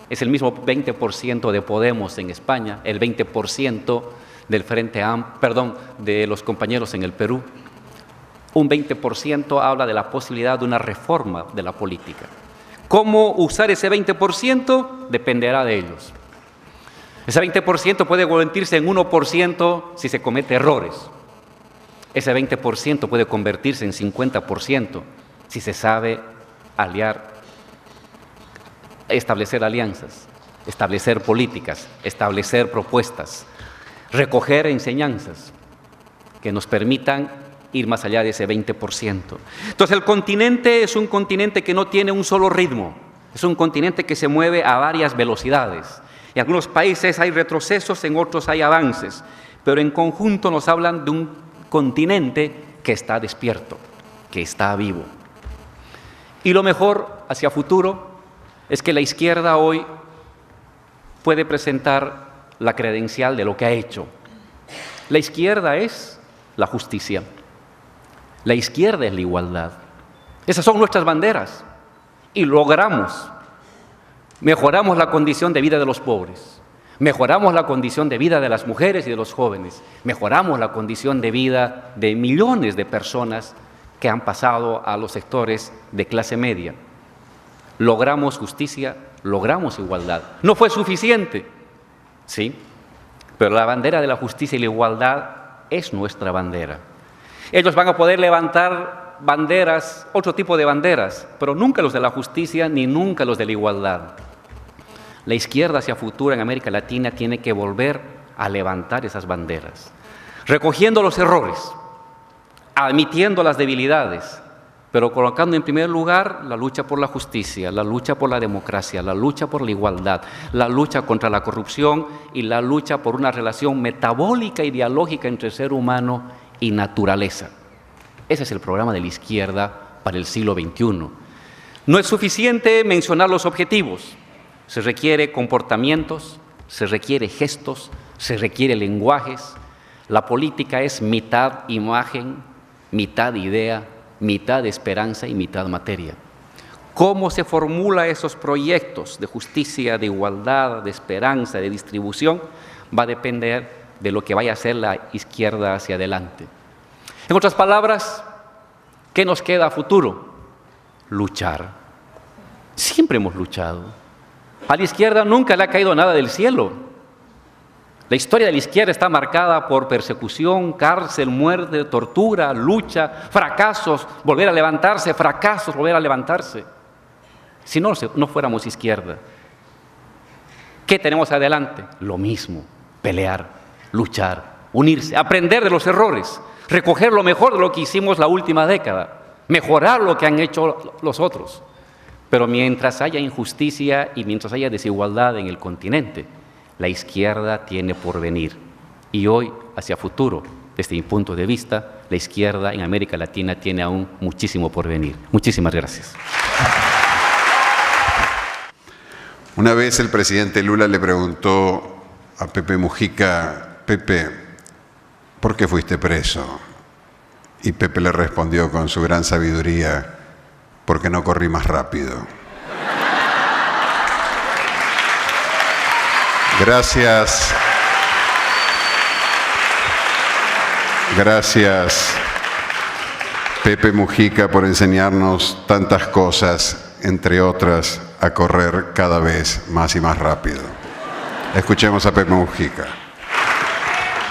Es el mismo 20% de Podemos en España, el 20% del Frente Amplio, de los compañeros en el Perú. Un 20% habla de la posibilidad de una reforma de la política. ¿Cómo usar ese 20%? Dependerá de ellos. Ese 20% puede convertirse en 1% si se comete errores. Ese 20% puede convertirse en 50% si se sabe aliar, establecer alianzas, establecer políticas, establecer propuestas, recoger enseñanzas que nos permitan ir más allá de ese 20%. Entonces el continente es un continente que no tiene un solo ritmo, es un continente que se mueve a varias velocidades. En algunos países hay retrocesos, en otros hay avances, pero en conjunto nos hablan de un continente que está despierto, que está vivo. Y lo mejor hacia futuro es que la izquierda hoy puede presentar la credencial de lo que ha hecho. La izquierda es la justicia, la izquierda es la igualdad. Esas son nuestras banderas y mejoramos la condición de vida de los pobres, mejoramos la condición de vida de las mujeres y de los jóvenes, mejoramos la condición de vida de millones de personas que han pasado a los sectores de clase media. Logramos justicia, logramos igualdad. No fue suficiente, sí, pero la bandera de la justicia y la igualdad es nuestra bandera. Ellos van a poder levantar banderas, otro tipo de banderas, pero nunca los de la justicia ni nunca los de la igualdad. La izquierda hacia futuro en América Latina tiene que volver a levantar esas banderas, recogiendo los errores, admitiendo las debilidades, pero colocando en primer lugar la lucha por la justicia, la lucha por la democracia, la lucha por la igualdad, la lucha contra la corrupción y la lucha por una relación metabólica y dialógica entre ser humano y naturaleza. Ese es el programa de la izquierda para el siglo XXI. No es suficiente mencionar los objetivos. Se requiere comportamientos, se requiere gestos, se requiere lenguajes. La política es mitad imagen, mitad idea, mitad esperanza y mitad materia. ¿Cómo se formula esos proyectos de justicia, de igualdad, de esperanza, de distribución? Va a depender de lo que vaya a hacer la izquierda hacia adelante. En otras palabras, ¿Qué nos queda a futuro? Luchar. Siempre hemos luchado. A la izquierda nunca le ha caído nada del cielo. La historia de la izquierda está marcada por persecución, cárcel, muerte, tortura, lucha, fracasos, volver a levantarse, fracasos, volver a levantarse. Si no fuéramos izquierda, ¿qué tenemos adelante? Lo mismo, pelear, luchar, unirse, aprender de los errores, recoger lo mejor de lo que hicimos la última década, mejorar lo que han hecho los otros. Pero mientras haya injusticia y mientras haya desigualdad en el continente, la izquierda tiene porvenir. Y hoy, hacia futuro, desde mi punto de vista, la izquierda en América Latina tiene aún muchísimo porvenir. Muchísimas gracias. Una vez el presidente Lula le preguntó a Pepe Mujica: Pepe, ¿por qué fuiste preso? Y Pepe le respondió con su gran sabiduría: porque no corrí más rápido. Gracias. Gracias, Pepe Mujica, por enseñarnos tantas cosas, entre otras, a correr cada vez más y más rápido. Escuchemos a Pepe Mujica.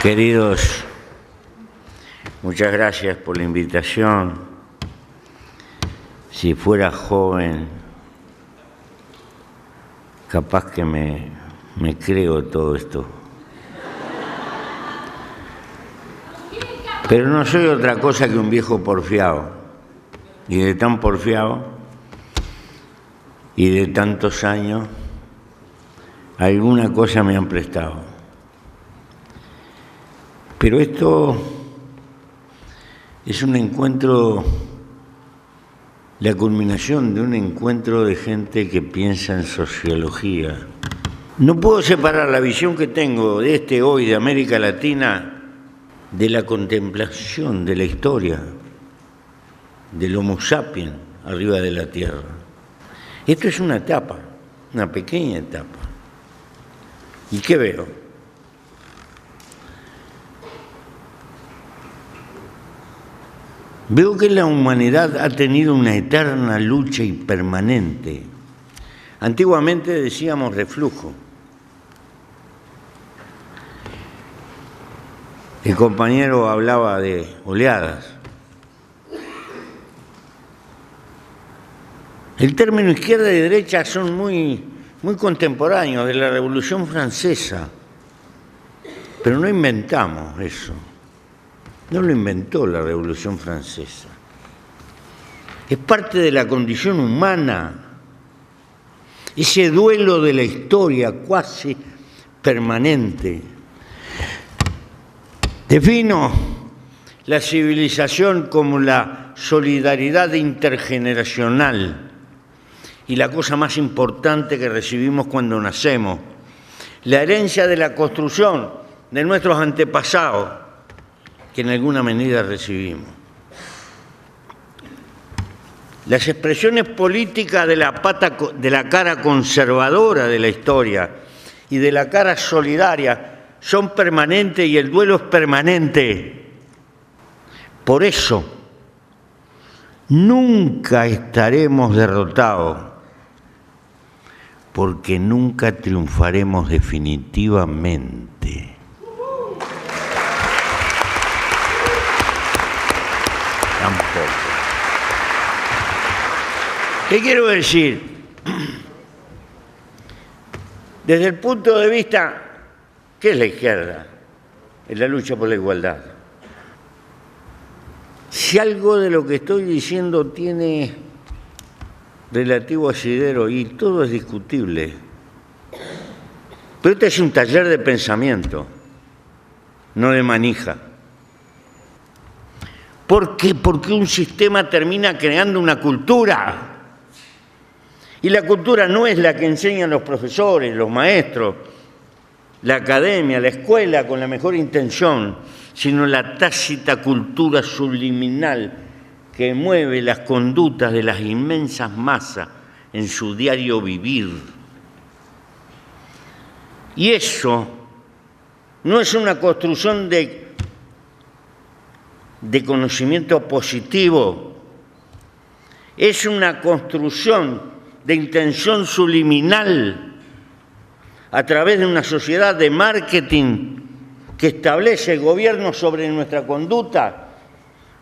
Queridos, muchas gracias por la invitación. Si fuera joven, capaz que me creo todo esto. Pero no soy otra cosa que un viejo porfiado. Y de tan porfiado y de tantos años, alguna cosa me han prestado. Pero esto es un encuentro, la culminación de un encuentro de gente que piensa en sociología. No puedo separar la visión que tengo de hoy de América Latina de la contemplación de la historia del Homo sapiens arriba de la Tierra. Esto es una etapa, una pequeña etapa. ¿Y qué veo? Veo que la humanidad ha tenido una eterna lucha y permanente. Antiguamente decíamos reflujo. El compañero hablaba de oleadas. El término izquierda y derecha son muy contemporáneos de la Revolución Francesa, pero no inventamos eso. No lo inventó la Revolución Francesa. Es parte de la condición humana, ese duelo de la historia cuasi permanente. Defino la civilización como la solidaridad intergeneracional y la cosa más importante que recibimos cuando nacemos, la herencia de la construcción de nuestros antepasados que en alguna medida recibimos. Las expresiones políticas de la cara conservadora de la historia y de la cara solidaria son permanentes y el duelo es permanente. Por eso, nunca estaremos derrotados, porque nunca triunfaremos definitivamente. Tampoco. ¿Qué quiero decir? Desde el punto de vista, ¿qué es la izquierda? Es la lucha por la igualdad. Si algo de lo que estoy diciendo tiene relativo asidero, y todo es discutible, pero este es un taller de pensamiento, no de manija. ¿Por qué? Porque un sistema termina creando una cultura. Y la cultura no es la que enseñan los profesores, los maestros, la academia, la escuela con la mejor intención, sino la tácita cultura subliminal que mueve las conductas de las inmensas masas en su diario vivir. Y eso no es una construcción de conocimiento positivo, es una construcción de intención subliminal a través de una sociedad de marketing que establece gobierno sobre nuestra conducta,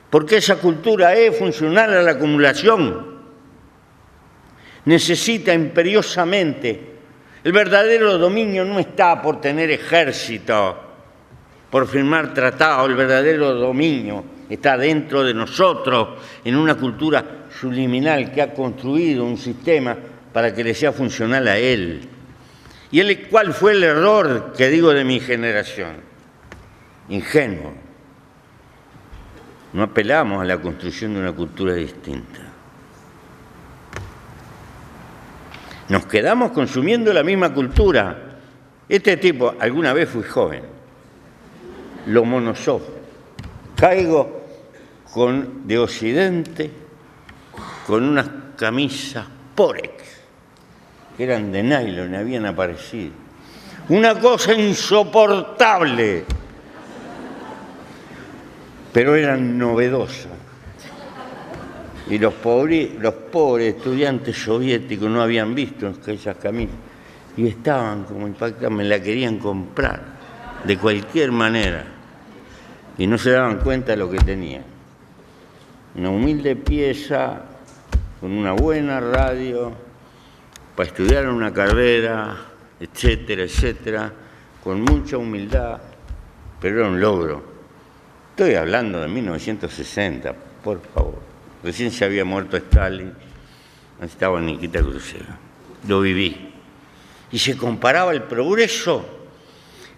porque esa cultura es funcional a la acumulación. Necesita imperiosamente. El verdadero dominio no está por tener ejército, por firmar tratados. El verdadero dominio está dentro de nosotros, en una cultura subliminal que ha construido un sistema para que le sea funcional a él. ¿Y cuál fue el error que digo de mi generación? Ingenuo. No apelamos a la construcción de una cultura distinta. Nos quedamos consumiendo la misma cultura. Este tipo, alguna vez fui joven, Lomonosov, caigo de Occidente con unas camisas Porex, que eran de nylon, habían aparecido. Una cosa insoportable, pero eran novedosas. Y los pobres estudiantes soviéticos no habían visto esas camisas y estaban como impactados, me la querían comprar de cualquier manera y no se daban cuenta de lo que tenían. Una humilde pieza con una buena radio para estudiar una carrera, etcétera, etcétera, con mucha humildad, pero era un logro. Estoy hablando de 1960, por favor. Recién se había muerto Stalin, estaba Nikita Khrushchev. Lo viví. Y se comparaba el progreso.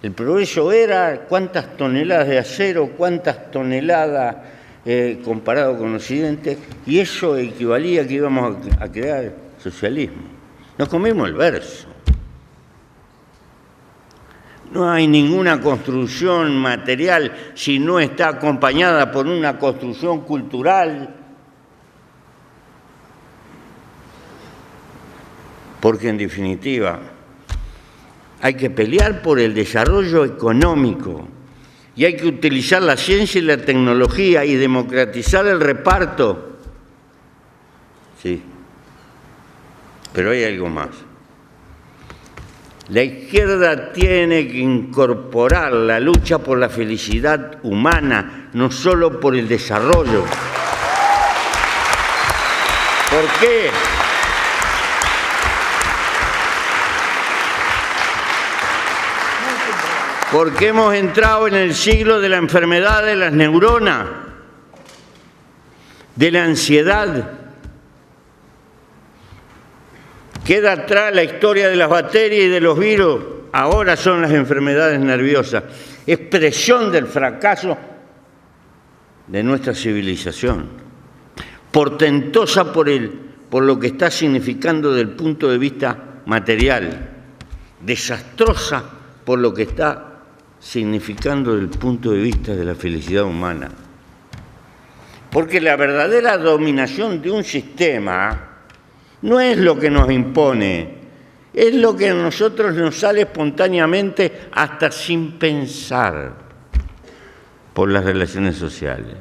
El progreso era cuántas toneladas de acero, cuántas toneladas comparado con Occidente, y eso equivalía a que íbamos a crear socialismo. Nos comimos el verso. No hay ninguna construcción material si no está acompañada por una construcción cultural. Porque en definitiva hay que pelear por el desarrollo económico y hay que utilizar la ciencia y la tecnología y democratizar el reparto. Sí, pero hay algo más. La izquierda tiene que incorporar la lucha por la felicidad humana, no solo por el desarrollo. ¿Por qué? Porque hemos entrado en el siglo de la enfermedad de las neuronas, de la ansiedad. Queda atrás la historia de las bacterias y de los virus. Ahora son las enfermedades nerviosas, expresión del fracaso de nuestra civilización, portentosa por lo que está significando desde el punto de vista material, desastrosa por lo que está significando desde el punto de vista de la felicidad humana. Porque la verdadera dominación de un sistema no es lo que nos impone, es lo que a nosotros nos sale espontáneamente hasta sin pensar por las relaciones sociales.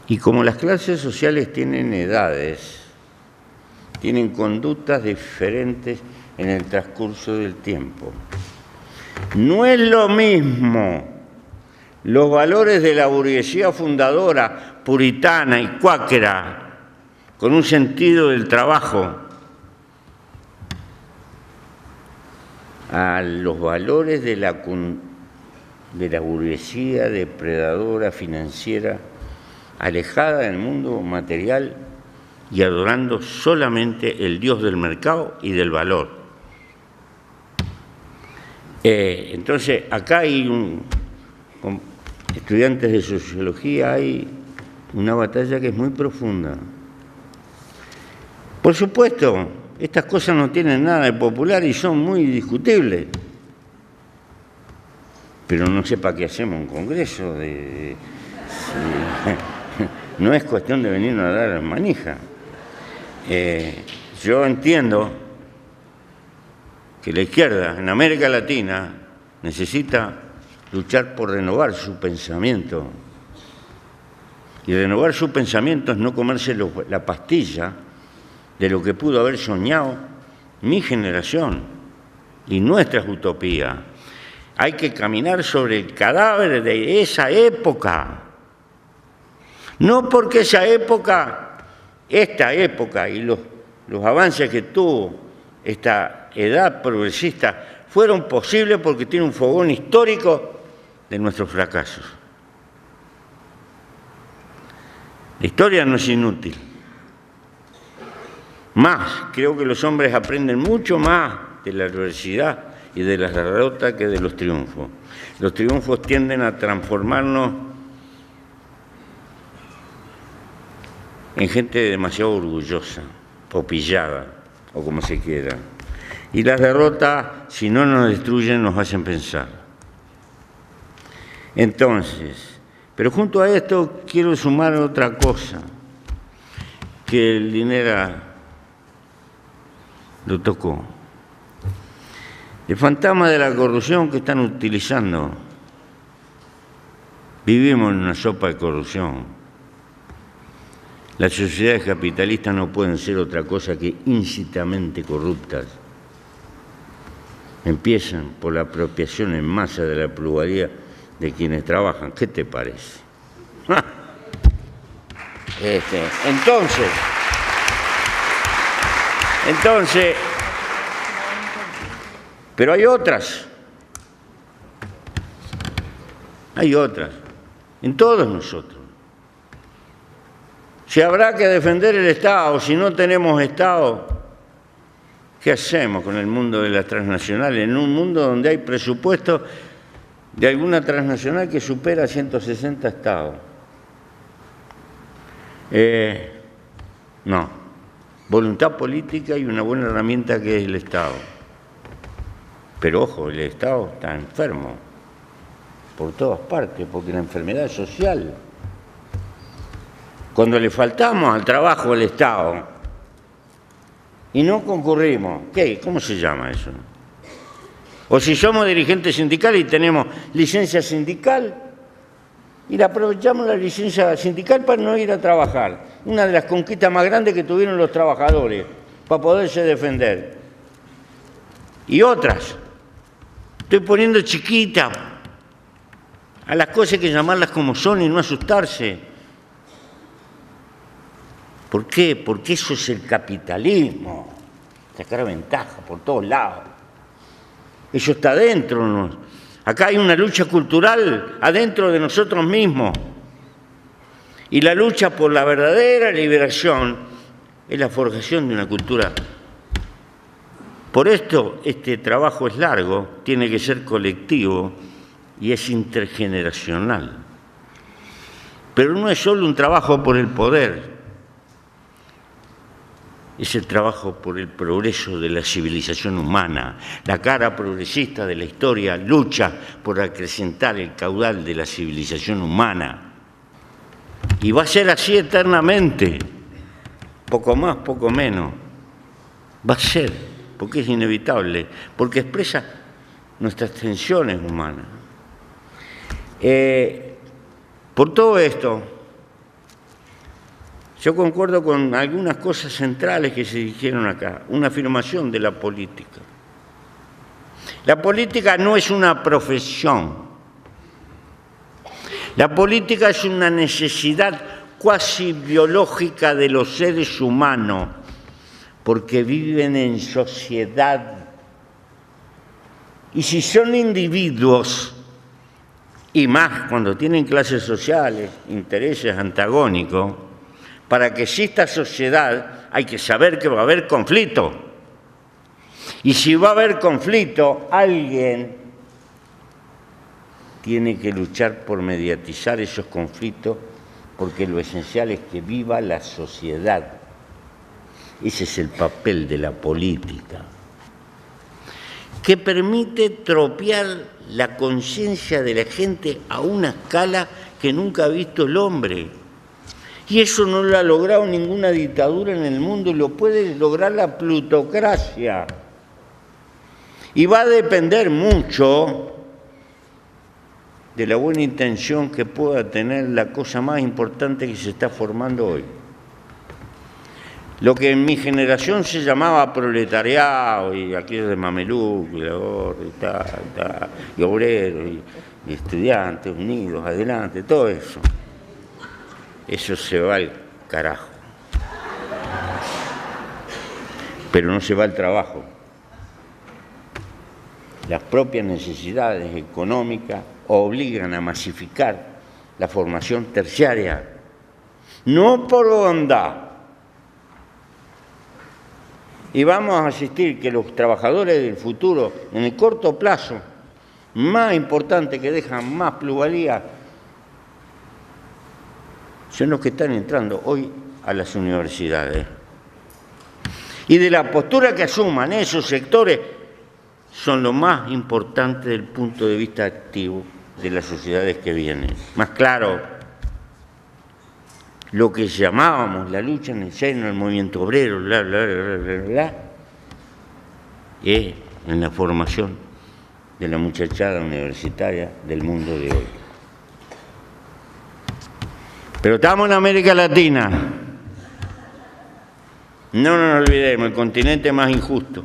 Y como las clases sociales tienen edades, tienen conductas diferentes en el transcurso del tiempo. No es lo mismo los valores de la burguesía fundadora, puritana y cuáquera, con un sentido del trabajo, a los valores de la burguesía depredadora financiera, alejada del mundo material y adorando solamente el Dios del mercado y del valor. Entonces, acá hay con estudiantes de sociología, hay una batalla que es muy profunda. Por supuesto, estas cosas no tienen nada de popular y son muy discutibles. Pero no sé para qué hacemos un congreso. No es cuestión de venirnos a dar manija. Yo entiendo que la izquierda en América Latina necesita luchar por renovar su pensamiento. Y renovar su pensamiento es no comerse la pastilla de lo que pudo haber soñado mi generación y nuestras utopías. Hay que caminar sobre el cadáver de esa época. No porque esa época, esta época y los avances que tuvo esta edad progresista fueron posibles porque tiene un fogón histórico de nuestros fracasos. La historia no es inútil. Más, creo que los hombres aprenden mucho más de la adversidad y de las derrotas que de los triunfos. Los triunfos tienden a transformarnos en gente demasiado orgullosa, o pillada, o como se quiera. Y las derrotas, si no nos destruyen, nos hacen pensar. Entonces, pero junto a esto quiero sumar otra cosa, que Linera lo tocó. El fantasma de la corrupción que están utilizando. Vivimos en una sopa de corrupción. Las sociedades capitalistas no pueden ser otra cosa que íncitamente corruptas. Empiezan por la apropiación en masa de la plusvalía de quienes trabajan. ¿Qué te parece? Entonces, pero hay otras, en todos nosotros. Si habrá que defender el Estado, si no tenemos Estado, ¿qué hacemos con el mundo de las transnacionales? En un mundo donde hay presupuesto de alguna transnacional que supera 160 estados. No. Voluntad política y una buena herramienta que es el Estado. Pero ojo, el Estado está enfermo por todas partes, porque la enfermedad es social. Cuando le faltamos al trabajo del Estado y no concurrimos, ¿qué? ¿Cómo se llama eso? O si somos dirigentes sindicales y tenemos licencia sindical, y aprovechamos la licencia sindical para no ir a trabajar. Una de las conquistas más grandes que tuvieron los trabajadores para poderse defender. Y otras. Estoy poniendo chiquita a las cosas, hay que llamarlas como son y no asustarse. ¿Por qué? Porque eso es el capitalismo. Sacar ventaja por todos lados. Eso está adentro, ¿no? Acá hay una lucha cultural adentro de nosotros mismos. Y la lucha por la verdadera liberación es la forjación de una cultura. Por esto, este trabajo es largo, tiene que ser colectivo y es intergeneracional. Pero no es solo un trabajo por el poder. Es el trabajo por el progreso de la civilización humana. La cara progresista de la historia lucha por acrecentar el caudal de la civilización humana. Y va a ser así eternamente. Poco más, poco menos. Va a ser, porque es inevitable, porque expresa nuestras tensiones humanas. Por todo esto, yo concuerdo con algunas cosas centrales que se dijeron acá. Una afirmación de la política. La política no es una profesión. La política es una necesidad cuasi biológica de los seres humanos, porque viven en sociedad. Y si son individuos, y más cuando tienen clases sociales, intereses antagónicos, para que exista sociedad hay que saber que va a haber conflicto. Y si va a haber conflicto, alguien tiene que luchar por mediatizar esos conflictos, porque lo esencial es que viva la sociedad. Ese es el papel de la política, que permite tropear la conciencia de la gente a una escala que nunca ha visto el hombre. Y eso no lo ha logrado ninguna dictadura en el mundo, y lo puede lograr la plutocracia. Y va a depender mucho de la buena intención que pueda tener la cosa más importante que se está formando hoy. Lo que en mi generación se llamaba proletariado, y aquello de mameluco, y la gorra, y obreros, y estudiantes unidos, adelante, todo eso. Eso se va al carajo. Pero no se va al trabajo. Las propias necesidades económicas obligan a masificar la formación terciaria, no por bondad. Y vamos a asistir que los trabajadores del futuro, en el corto plazo, más importante, que dejan más plusvalía, son los que están entrando hoy a las universidades. Y de la postura que asuman esos sectores, son lo más importante desde el punto de vista activo de las sociedades que vienen. Más claro, lo que llamábamos la lucha en el seno del movimiento obrero, es en la formación de la muchachada universitaria del mundo de hoy. Pero estamos en América Latina. No nos olvidemos, el continente más injusto.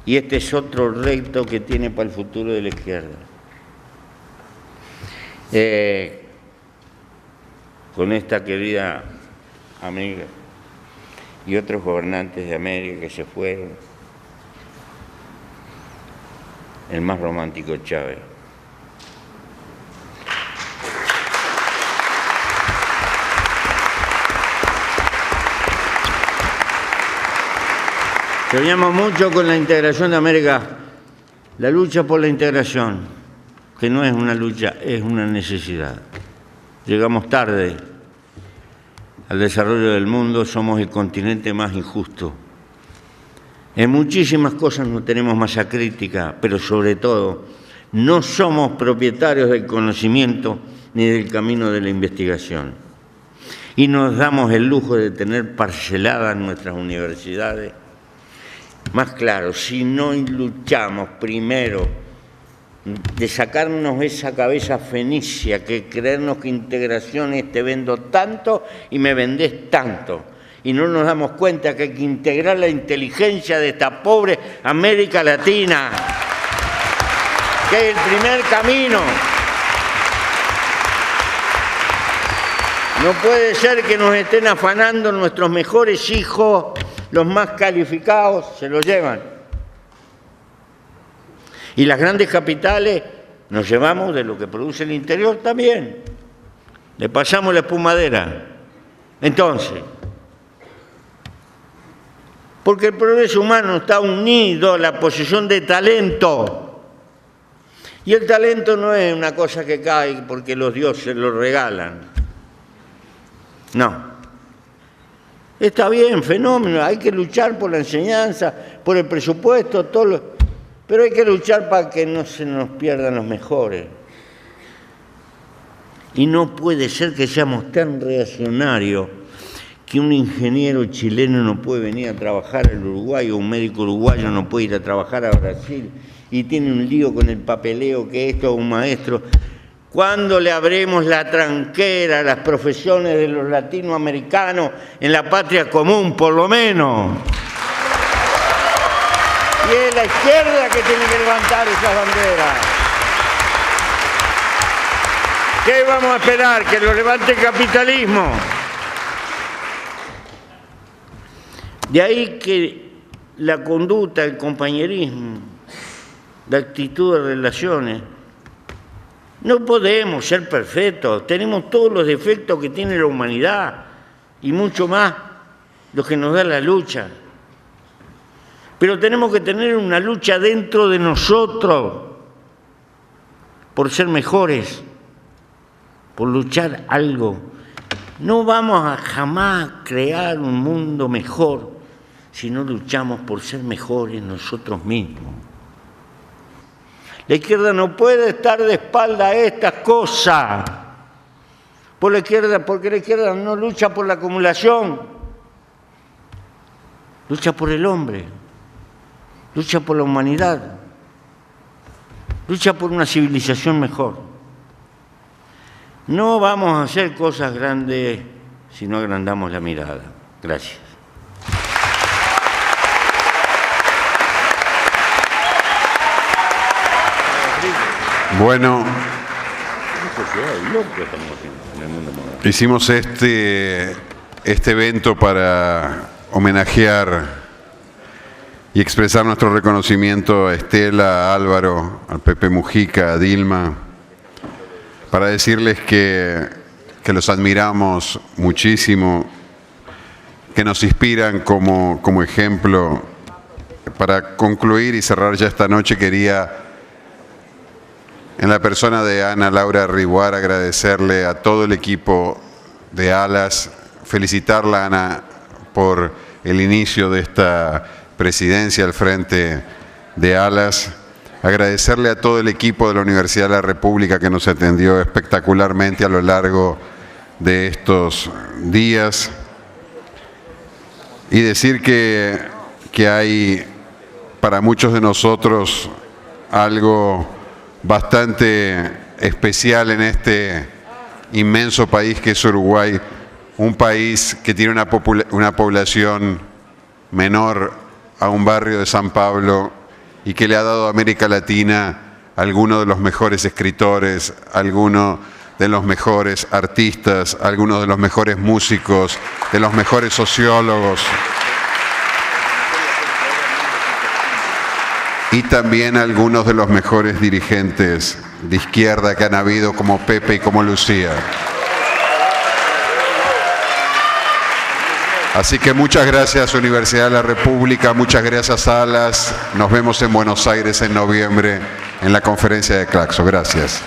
Y este es otro reto que tiene para el futuro de la izquierda. Con esta querida amiga y otros gobernantes de América que se fueron, el más romántico Chávez. Soñamos mucho con la integración de América, la lucha por la integración, que no es una lucha, es una necesidad. Llegamos tarde al desarrollo del mundo, somos el continente más injusto. En muchísimas cosas no tenemos masa crítica, pero sobre todo no somos propietarios del conocimiento ni del camino de la investigación. Y nos damos el lujo de tener parceladas nuestras universidades. Más claro, si no luchamos primero de sacarnos esa cabeza fenicia, que creernos que integración es te vendo tanto y me vendés tanto, y no nos damos cuenta que hay que integrar la inteligencia de esta pobre América Latina, que es el primer camino. No puede ser que nos estén afanando nuestros mejores hijos, los más calificados, se los llevan. Y las grandes capitales nos llevamos de lo que produce el interior también. Le pasamos la espumadera. Entonces, porque el progreso humano está unido a la posesión de talento. Y el talento no es una cosa que cae porque los dioses lo regalan. No. Está bien, fenómeno, hay que luchar por la enseñanza, por el presupuesto, pero hay que luchar para que no se nos pierdan los mejores. Y no puede ser que seamos tan reaccionarios que un ingeniero chileno no puede venir a trabajar al Uruguay, o un médico uruguayo no puede ir a trabajar a Brasil, y tiene un lío con el papeleo que esto es un maestro. ¿Cuándo le abremos la tranquera a las profesiones de los latinoamericanos en la patria común, por lo menos? Y es la izquierda que tiene que levantar esas banderas. ¿Qué vamos a esperar? ¿Que lo levante el capitalismo? De ahí que la conducta, el compañerismo, la actitud de relaciones, no podemos ser perfectos, tenemos todos los defectos que tiene la humanidad y mucho más los que nos da la lucha. Pero tenemos que tener una lucha dentro de nosotros por ser mejores, por luchar algo. No vamos a jamás crear un mundo mejor si no luchamos por ser mejores nosotros mismos. La izquierda no puede estar de espalda a estas cosas. Porque la izquierda no lucha por la acumulación, lucha por el hombre, lucha por la humanidad. lucha por una civilización mejor. No vamos a hacer cosas grandes si no agrandamos la mirada. Gracias. Bueno, hicimos este evento para homenajear y expresar nuestro reconocimiento a Estela, a Álvaro, al Pepe Mujica, a Dilma, para decirles que los admiramos muchísimo, que nos inspiran como ejemplo. Para concluir y cerrar ya esta noche, quería, en la persona de Ana Laura Riguar, agradecerle a todo el equipo de ALAS, felicitarla, Ana, por el inicio de esta presidencia al frente de ALAS, agradecerle a todo el equipo de la Universidad de la República que nos atendió espectacularmente a lo largo de estos días, y decir que hay para muchos de nosotros algo bastante especial en este inmenso país que es Uruguay, un país que tiene una población menor a un barrio de San Pablo y que le ha dado a América Latina algunos de los mejores escritores, algunos de los mejores artistas, algunos de los mejores músicos, de los mejores sociólogos. Y también algunos de los mejores dirigentes de izquierda que han habido, como Pepe y como Lucía. Así que muchas gracias, Universidad de la República, muchas gracias, ALAS. Nos vemos en Buenos Aires en noviembre en la conferencia de Claxo. Gracias.